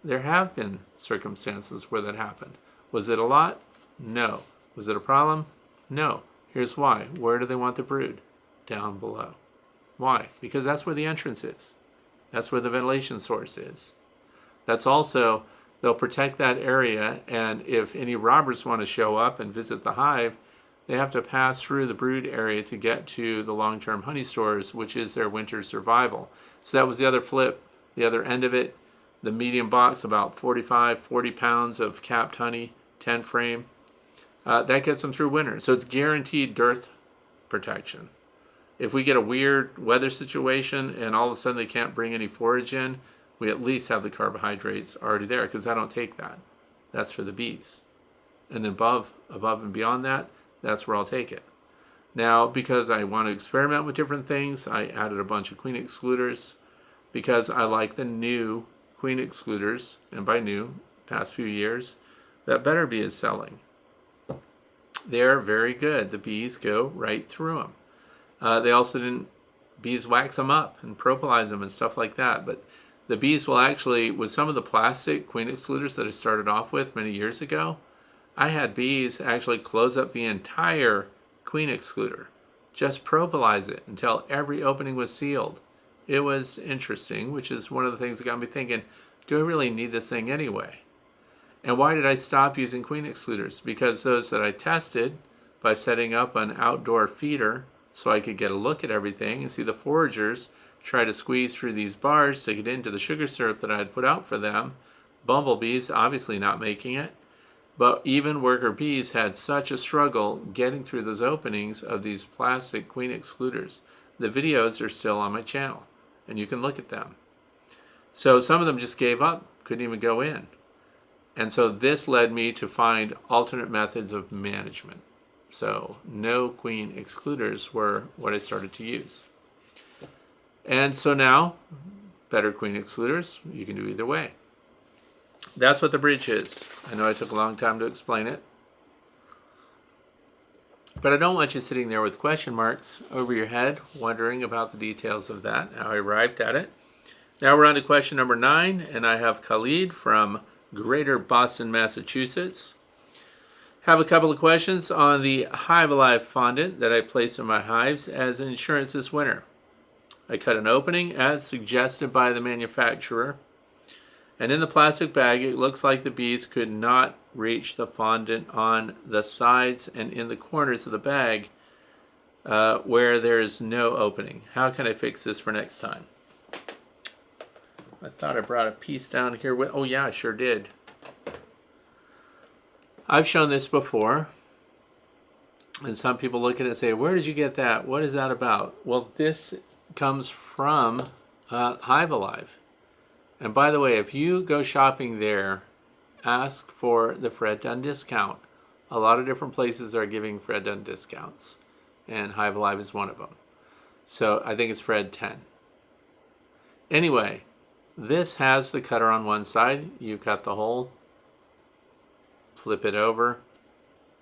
there have been circumstances where that happened. Was it a lot? No. Was it a problem? No. Here's why. Where do they want the brood? Down below. Why? Because that's where the entrance is. That's where the ventilation source is. That's also, they'll protect that area, and if any robbers want to show up and visit the hive, they have to pass through the brood area to get to the long-term honey stores, which is their winter survival. So that was the other flip, the other end of it. The medium box, about 40 pounds of capped honey, 10 frame. That gets them through winter. So it's guaranteed dearth protection. If we get a weird weather situation and all of a sudden they can't bring any forage in, we at least have the carbohydrates already there, because I don't take that. That's for the bees. And then above and beyond that, that's where I'll take it. Now, because I want to experiment with different things, I added a bunch of queen excluders because I like the new queen excluders, and by new, past few years, that Better Bee is selling. they're very good. The bees go right through them. They also didn't, bees wax them up and propolize them and stuff like that. But the bees will actually, with some of the plastic queen excluders that I started off with many years ago, I had bees actually close up the entire queen excluder, just propolize it until every opening was sealed. It was interesting, which is one of the things that got me thinking, do I really need this thing anyway? And why did I stop using queen excluders? Because those that I tested by setting up an outdoor feeder so I could get a look at everything and see the foragers try to squeeze through these bars to get into the sugar syrup that I had put out for them. Bumblebees obviously not making it. But even worker bees had such a struggle getting through those openings of these plastic queen excluders. The videos are still on my channel, and you can look at them. So some of them just gave up, couldn't even go in. And so this led me to find alternate methods of management. So no queen excluders were what I started to use. And so now, better queen excluders, you can do either way. That's what the bridge is. I know I took a long time to explain it. But I don't want you sitting there with question marks over your head, wondering about the details of that, how I arrived at it. Now we're on to question number 9, and I have Khalid from Greater Boston, Massachusetts. Have a couple of questions on the Hive Alive fondant that I placed in my hives as insurance this winter. I cut an opening as suggested by the manufacturer, and in the plastic bag it looks like the bees could not reach the fondant on the sides and in the corners of the bag where there is no opening. How can I fix this for next time? I thought I brought a piece down here with, oh yeah, I sure did. I've shown this before, and some people look at it and say, where did you get that? What is that about? Well, this comes from Hive Alive. And by the way, if you go shopping there, ask for the Fred Dunn discount. A lot of different places are giving Fred Dunn discounts, and Hive Alive is one of them. So I think it's Fred 10. Anyway, this has the cutter on one side. You cut the hole, flip it over,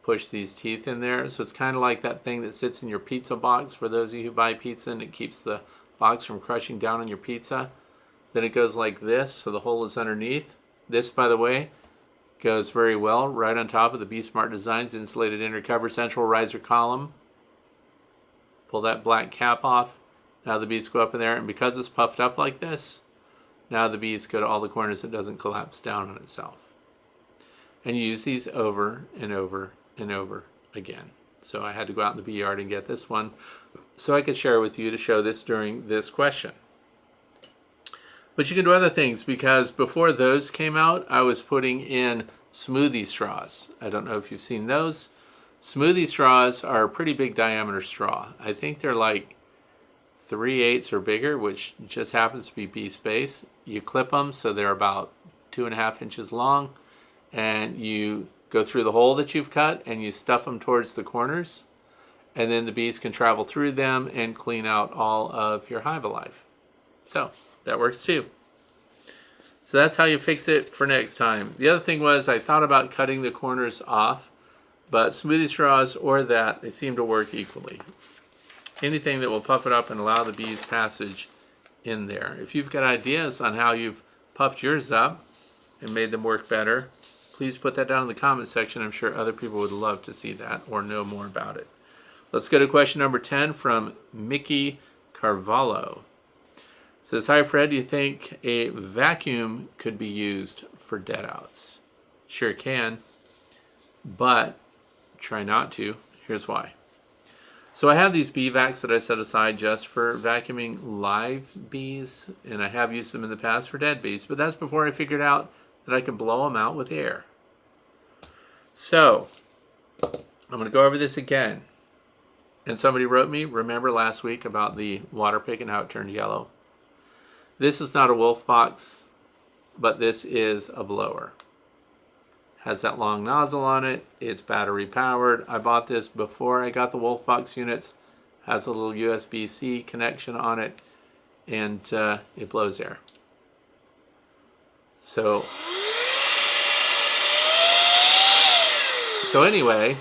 push these teeth in there. So it's kind of like that thing that sits in your pizza box for those of you who buy pizza, and it keeps the box from crushing down on your pizza. Then it goes like this, so the hole is underneath. This, by the way, goes very well right on top of the Be Smart Designs insulated inner cover central riser column. Pull that black cap off. Now the bees go up in there, and because it's puffed up like this, now the bees go to all the corners. It doesn't collapse down on itself. And you use these over and over and over again. So I had to go out in the bee yard and get this one so I could share with you to show this during this question. But you can do other things, because before those came out, I was putting in smoothie straws. I don't know if you've seen those. Smoothie straws are a pretty big diameter straw. I think they're like 3/8 or bigger, which just happens to be bee space. You clip them so they're about 2.5 inches long, and you go through the hole that you've cut and you stuff them towards the corners, and then the bees can travel through them and clean out all of your Hive Alive. So that works too. So that's how you fix it for next time. The other thing was I thought about cutting the corners off, but smoothie straws or that, they seem to work equally. Anything that will puff it up and allow the bees passage in there. If you've got ideas on how you've puffed yours up and made them work better, please put that down in the comment section. I'm sure other people would love to see that or know more about it. Let's go to question number 10 from Mickey Carvalho. It says, hi Fred, do you think a vacuum could be used for deadouts? Sure can, but try not to. Here's why. So I have these bee vacs that I set aside just for vacuuming live bees, and I have used them in the past for dead bees, but that's before I figured out that I could blow them out with air. So I'm going to go over this again. And somebody wrote me, remember last week about the water pig and how it turned yellow? This is not a wolf box, but this is a blower. Has that long nozzle on it. It's battery powered. I bought this before I got the wolf box units. Has a little USB-C connection on it, and it blows air. So anyway,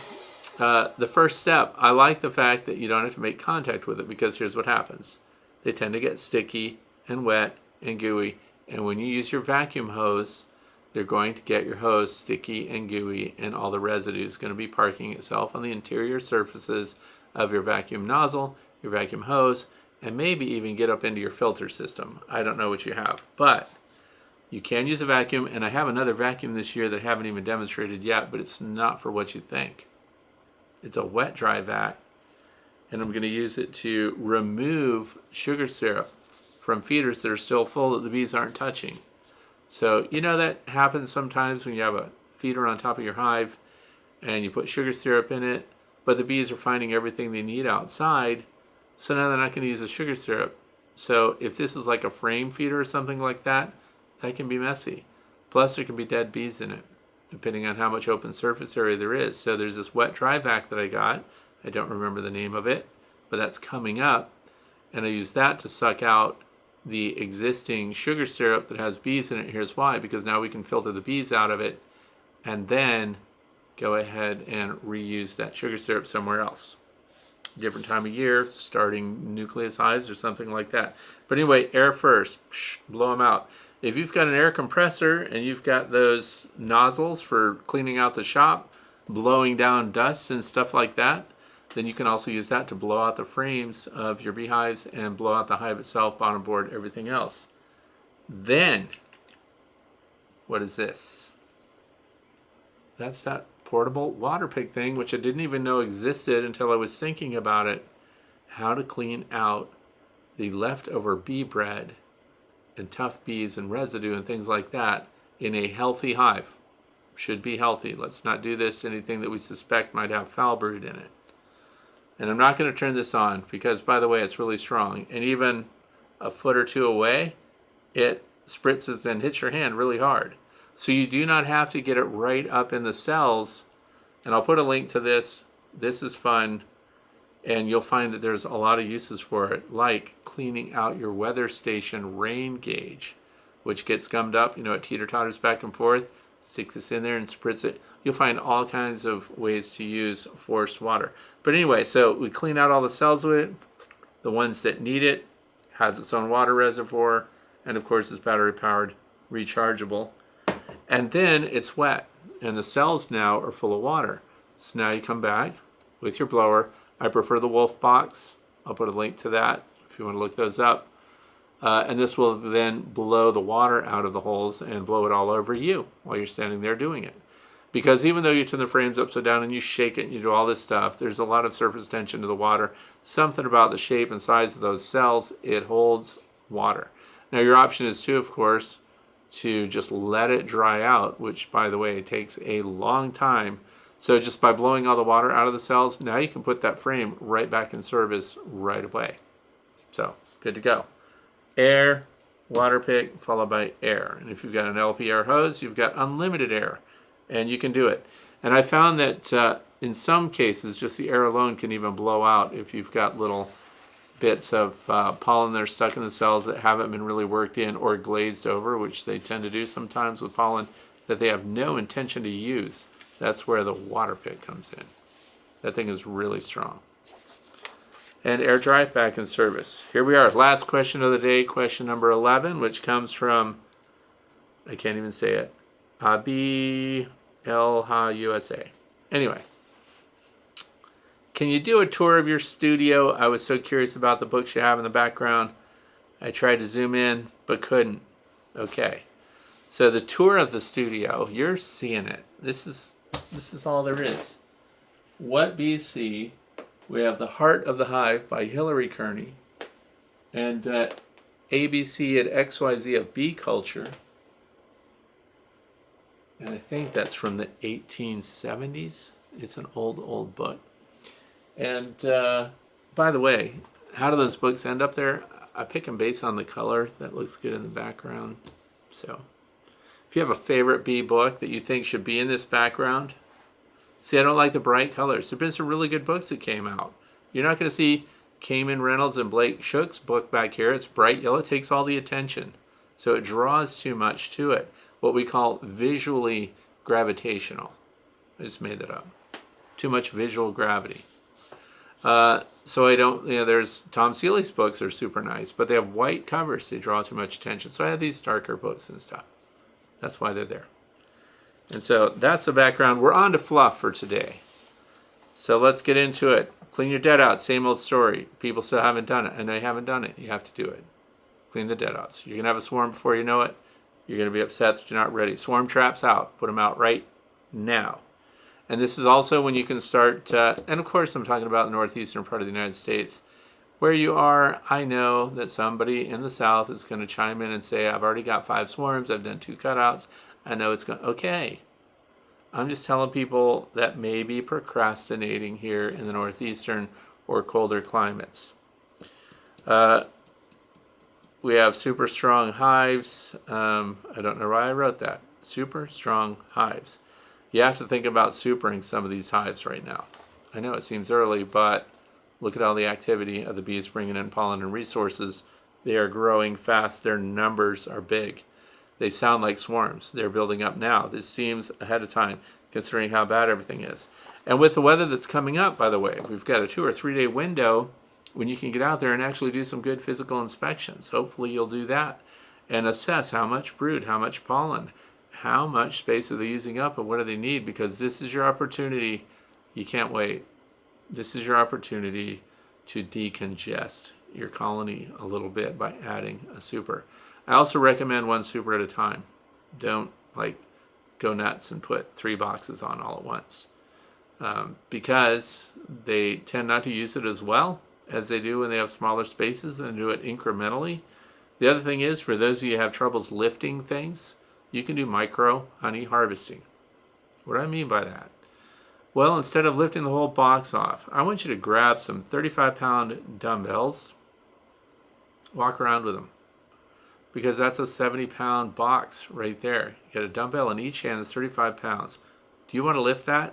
the first step, I like the fact that you don't have to make contact with it, because here's what happens. They tend to get sticky and wet and gooey, and when you use your vacuum hose, they're going to get your hose sticky and gooey, and all the residue is going to be parking itself on the interior surfaces of your vacuum nozzle, your vacuum hose, and maybe even get up into your filter system. I don't know what you have, but you can use a vacuum, and I have another vacuum this year that I haven't even demonstrated yet, but it's not for what you think. It's a wet dry vac, and I'm going to use it to remove sugar syrup from feeders that are still full that the bees aren't touching. So you know that happens sometimes when you have a feeder on top of your hive and you put sugar syrup in it, but the bees are finding everything they need outside, so now they're not going to use the sugar syrup. So if this is like a frame feeder or something like that, that can be messy. Plus there can be dead bees in it, depending on how much open surface area there is. So there's this wet dry vac that I got. I don't remember the name of it, but that's coming up, and I use that to suck out the existing sugar syrup that has bees in it. Here's why: because now we can filter the bees out of it and then go ahead and reuse that sugar syrup somewhere else. Different time of year, starting nucleus hives or something like that. But anyway, air first, blow them out. If you've got an air compressor and you've got those nozzles for cleaning out the shop, blowing down dust and stuff like that, then you can also use that to blow out the frames of your beehives and blow out the hive itself, bottom board, everything else. Then, what is this? That's that portable water pick thing, which I didn't even know existed until I was thinking about it. How to clean out the leftover bee bread and tough bees and residue and things like that in a healthy hive. Should be healthy. Let's not do this to anything that we suspect might have foul brood in it. And I'm not going to turn this on because, by the way, it's really strong. And even a foot or two away, it spritzes and hits your hand really hard. So you do not have to get it right up in the cells. And I'll put a link to this. This is fun. And you'll find that there's a lot of uses for it, like cleaning out your weather station rain gauge, which gets gummed up. You know, it teeter-totters back and forth. Stick this in there and spritz it. You'll find all kinds of ways to use forced water. But anyway, so we clean out all the cells with it. The ones that need it, has its own water reservoir, and of course it's battery powered, rechargeable. And then it's wet, and the cells now are full of water. So now you come back with your blower. I prefer the Wolf box. I'll put a link to that if you want to look those up. And this will then blow the water out of the holes and blow it all over you while you're standing there doing it. Because even though you turn the frames upside down and you shake it and you do all this stuff, there's a lot of surface tension to the water. Something about the shape and size of those cells, it holds water. Now your option is to, of course, to just let it dry out, which, by the way, takes a long time. So just by blowing all the water out of the cells, now you can put that frame right back in service right away. So, good to go. Air, water pick, followed by air. And if you've got an LPR hose, you've got unlimited air, and you can do it. And I found that in some cases, just the air alone can even blow out if you've got little bits of pollen that are stuck in the cells that haven't been really worked in or glazed over, which they tend to do sometimes with pollen that they have no intention to use. That's where the water pick comes in. That thing is really strong. And air dry, back in service. Here we are, last question of the day, question number 11, which comes from, I can't even say it, Abi El USA. Anyway, can you do a tour of your studio? I was so curious about the books you have in the background. I tried to zoom in, but couldn't. Okay, so the tour of the studio, you're seeing it. This is all there is. What bees see. We have The Heart of the Hive by Hilary Kearney, and ABC at XYZ of Bee Culture. And I think that's from the 1870s. It's an old book. And by the way, how do those books end up there? I pick them based on the color that looks good in the background. So if you have a favorite bee book that you think should be in this background, see, I don't like the bright colors. There have been some really good books that came out. You're not going to see Kamen Reynolds and Blake Shook's book back here. It's bright yellow. It takes all the attention. So it draws too much to it. What we call visually gravitational. I just made that up. too much visual gravity. So I don't, there's Tom Seeley's books are super nice, but they have white covers. They draw too much attention. So I have these darker books and stuff. That's why they're there. And so that's the background. We're on to fluff for today. So let's get into it. Clean your dead out. Same old story. People still haven't done it. I know you haven't done it. You have to do it. Clean the dead outs. You're going to have a swarm before you know it. You're going to be upset that you're not ready. Swarm traps out. Put them out right now. And this is also when you can start, and of course I'm talking about the northeastern part of the United States. Where you are, I know that somebody in the south is going to chime in and say, I've already got 5 swarms, I've done 2 cutouts. I know it's going to, okay. I'm just telling people that may be procrastinating here in the northeastern or colder climates. We have super strong hives. I don't know why I wrote that. Super strong hives. You have to think about supering some of these hives right now. I know it seems early, but look at all the activity of the bees bringing in pollen and resources. They are growing fast. Their numbers are big. They sound like swarms. They're building up now. This seems ahead of time, considering how bad everything is. And with the weather that's coming up, by the way, we've got a 2 or 3 day window when you can get out there and actually do some good physical inspections. Hopefully you'll do that and assess how much brood, how much pollen, how much space are they using up and what do they need, because this is your opportunity. You can't wait. This is your opportunity to decongest your colony a little bit by adding a super. I also recommend 1 super at a time. Don't go nuts and put 3 boxes on all at once, because they tend not to use it as well as they do when they have smaller spaces and do it incrementally. The other thing is, for those of you who have troubles lifting things, you can do micro honey harvesting. What do I mean by that? Well, instead of lifting the whole box off, I want you to grab some 35-pound dumbbells, walk around with them, because that's a 70-pound box right there. You got a dumbbell in each hand that's 35 pounds. Do you want to lift that?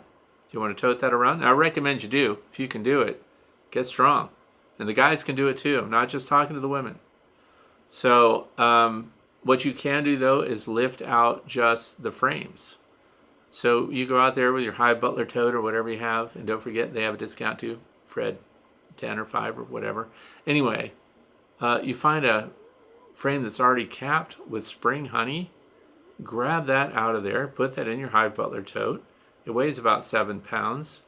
Do you want to tote that around? Now, I recommend you do. If you can do it, get strong. And the guys can do it too. I'm not just talking to the women. So what you can do, though, is lift out just the frames. So you go out there with your Hive Butler tote or whatever you have, and don't forget they have a discount too, Fred 10 or 5 or whatever. Anyway, you find a frame that's already capped with spring honey, grab that out of there, put that in your Hive Butler tote. It weighs about 7 pounds.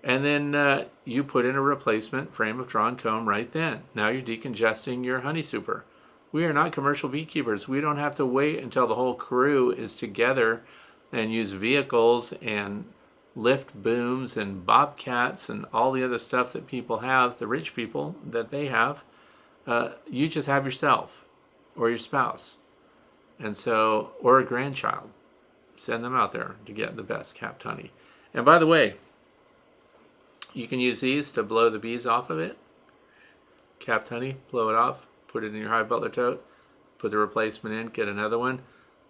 And then you put in a replacement frame of drawn comb right then. Now you're decongesting your honey super. We are not commercial beekeepers. We don't have to wait until the whole crew is together and use vehicles and lift booms and bobcats and all the other stuff that people have, the rich people that they have. You just have yourself or your spouse, and so, or a grandchild. Send them out there to get the best capped honey. And by the way, you can use these to blow the bees off of it. Capped honey, blow it off, put it in your Hive Butler tote, put the replacement in, get another one,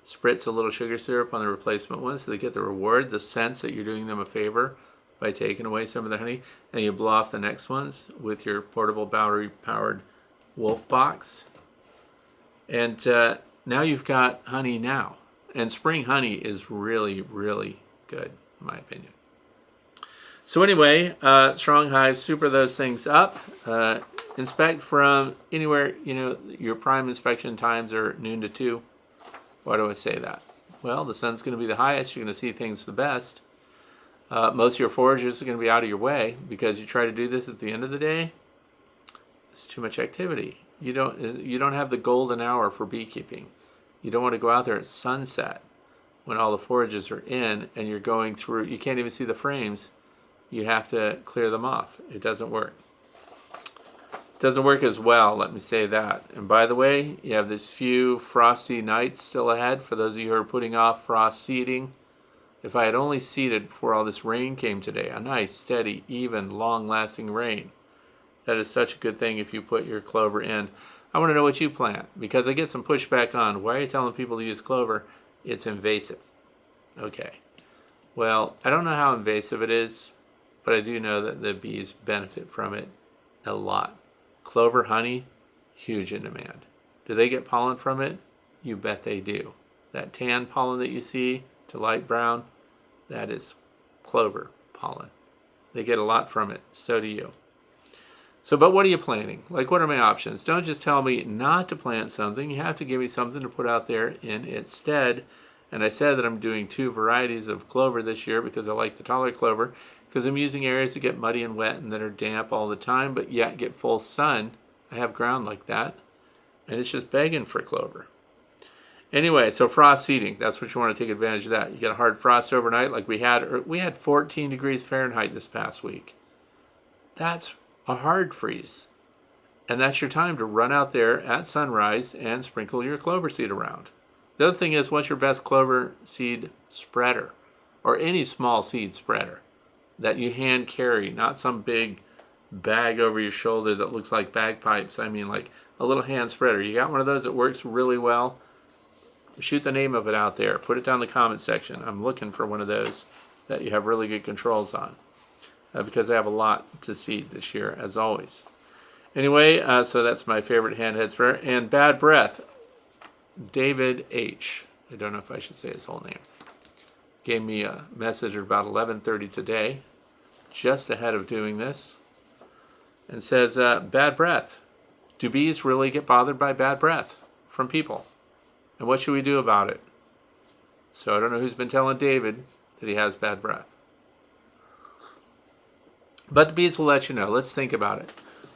spritz a little sugar syrup on the replacement one so they get the reward, the sense that you're doing them a favor by taking away some of the honey, and you blow off the next ones with your portable battery-powered wolf box. And now you've got honey now. And spring honey is really, really good, in my opinion. So anyway, strong hives, super those things up. Inspect from anywhere, your prime inspection times are noon to 2. Why do I say that? Well, the sun's going to be the highest. You're going to see things the best. Most of your forages are going to be out of your way because you try to do this at the end of the day. It's too much activity. You don't have the golden hour for beekeeping. You don't want to go out there at sunset when all the forages are in and you're going through. You can't even see the frames. You have to clear them off. It doesn't work. It doesn't work as well, let me say that. And by the way, you have this few frosty nights still ahead for those of you who are putting off frost seeding. If I had only seeded before all this rain came today, a nice, steady, even, long-lasting rain, that is such a good thing if you put your clover in. I want to know what you plant, because I get some pushback on, why are you telling people to use clover? It's invasive. Okay. Well, I don't know how invasive it is, but I do know that the bees benefit from it a lot. Clover honey, huge in demand. Do they get pollen from it? You bet they do. That tan pollen that you see to light brown, that is clover pollen. They get a lot from it. So do you. So, but what are you planting? Like, what are my options? Don't just tell me not to plant something. You have to give me something to put out there in its stead. And I said that I'm doing 2 varieties of clover this year because I like the taller clover, because I'm using areas that get muddy and wet and that are damp all the time, but yet get full sun. I have ground like that, and it's just begging for clover. Anyway, so frost seeding, that's what you want to take advantage of that. You get a hard frost overnight like we had. We had 14 degrees Fahrenheit this past week. That's a hard freeze. And that's your time to run out there at sunrise and sprinkle your clover seed around. The other thing is, what's your best clover seed spreader? Or any small seed spreader that you hand carry, not some big bag over your shoulder that looks like bagpipes. I mean, like a little hand spreader. You got one of those that works really well? Shoot the name of it out there. Put it down in the comment section. I'm looking for one of those that you have really good controls on, because I have a lot to seed this year, as always. Anyway, so that's my favorite handhead spreader. And bad breath, David H. I don't know if I should say his whole name. Gave me a message at about 11:30 today, just ahead of doing this, and says, bad breath. Do bees really get bothered by bad breath from people? And what should we do about it? So I don't know who's been telling David that he has bad breath. But the bees will let you know. Let's think about it.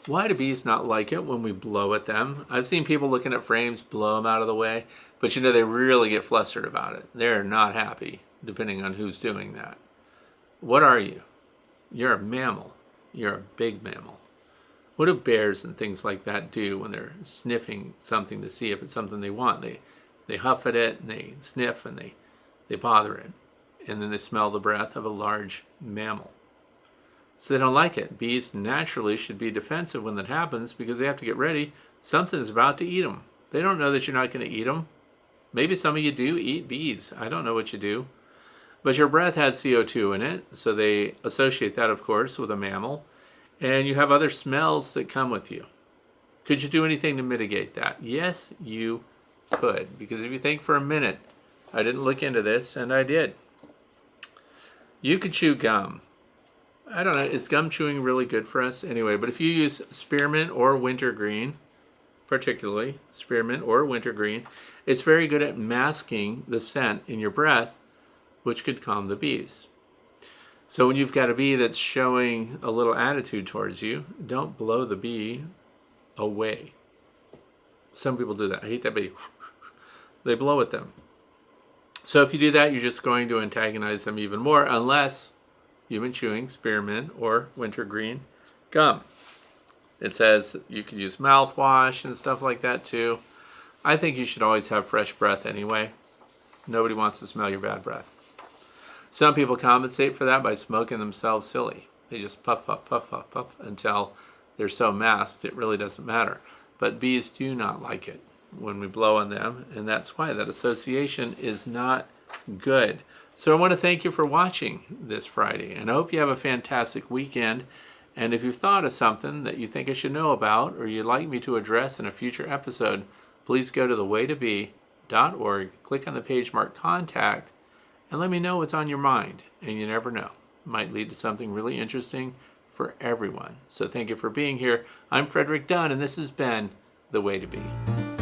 Why do bees not like it when we blow at them? I've seen people looking at frames, blow them out of the way, but they really get flustered about it. They're not happy, depending on who's doing that. What are you? You're a mammal. You're a big mammal. What do bears and things like that do when they're sniffing something to see if it's something they want? They huff at it, and they sniff, and they bother it. And then they smell the breath of a large mammal. So they don't like it. Bees naturally should be defensive when that happens because they have to get ready. Something's about to eat them. They don't know that you're not going to eat them. Maybe some of you do eat bees. I don't know what you do. But your breath has CO2 in it, so they associate that, of course, with a mammal. And you have other smells that come with you. Could you do anything to mitigate that? Yes, you could. Because if you think for a minute, I didn't look into this, and I did. You could chew gum. I don't know, is gum chewing really good for us? Anyway, but if you use spearmint or wintergreen, particularly spearmint or wintergreen, it's very good at masking the scent in your breath, which could calm the bees. So when you've got a bee that's showing a little attitude towards you, don't blow the bee away. Some people do that. I hate that bee. They blow at them. So if you do that, you're just going to antagonize them even more, unless you've been chewing spearmint or wintergreen gum. It says you can use mouthwash and stuff like that too. I think you should always have fresh breath anyway. Nobody wants to smell your bad breath. Some people compensate for that by smoking themselves silly. They just puff, puff, puff, puff, puff until they're so masked it really doesn't matter. But bees do not like it when we blow on them, and that's why that association is not good. So I want to thank you for watching this Friday, and I hope you have a fantastic weekend. And if you've thought of something that you think I should know about or you'd like me to address in a future episode, please go to thewaytobee.org, click on the page marked Contact, and let me know what's on your mind. And you never know, it might lead to something really interesting for everyone. So thank you for being here. I'm Frederick Dunn, and this has been The Way to Bee.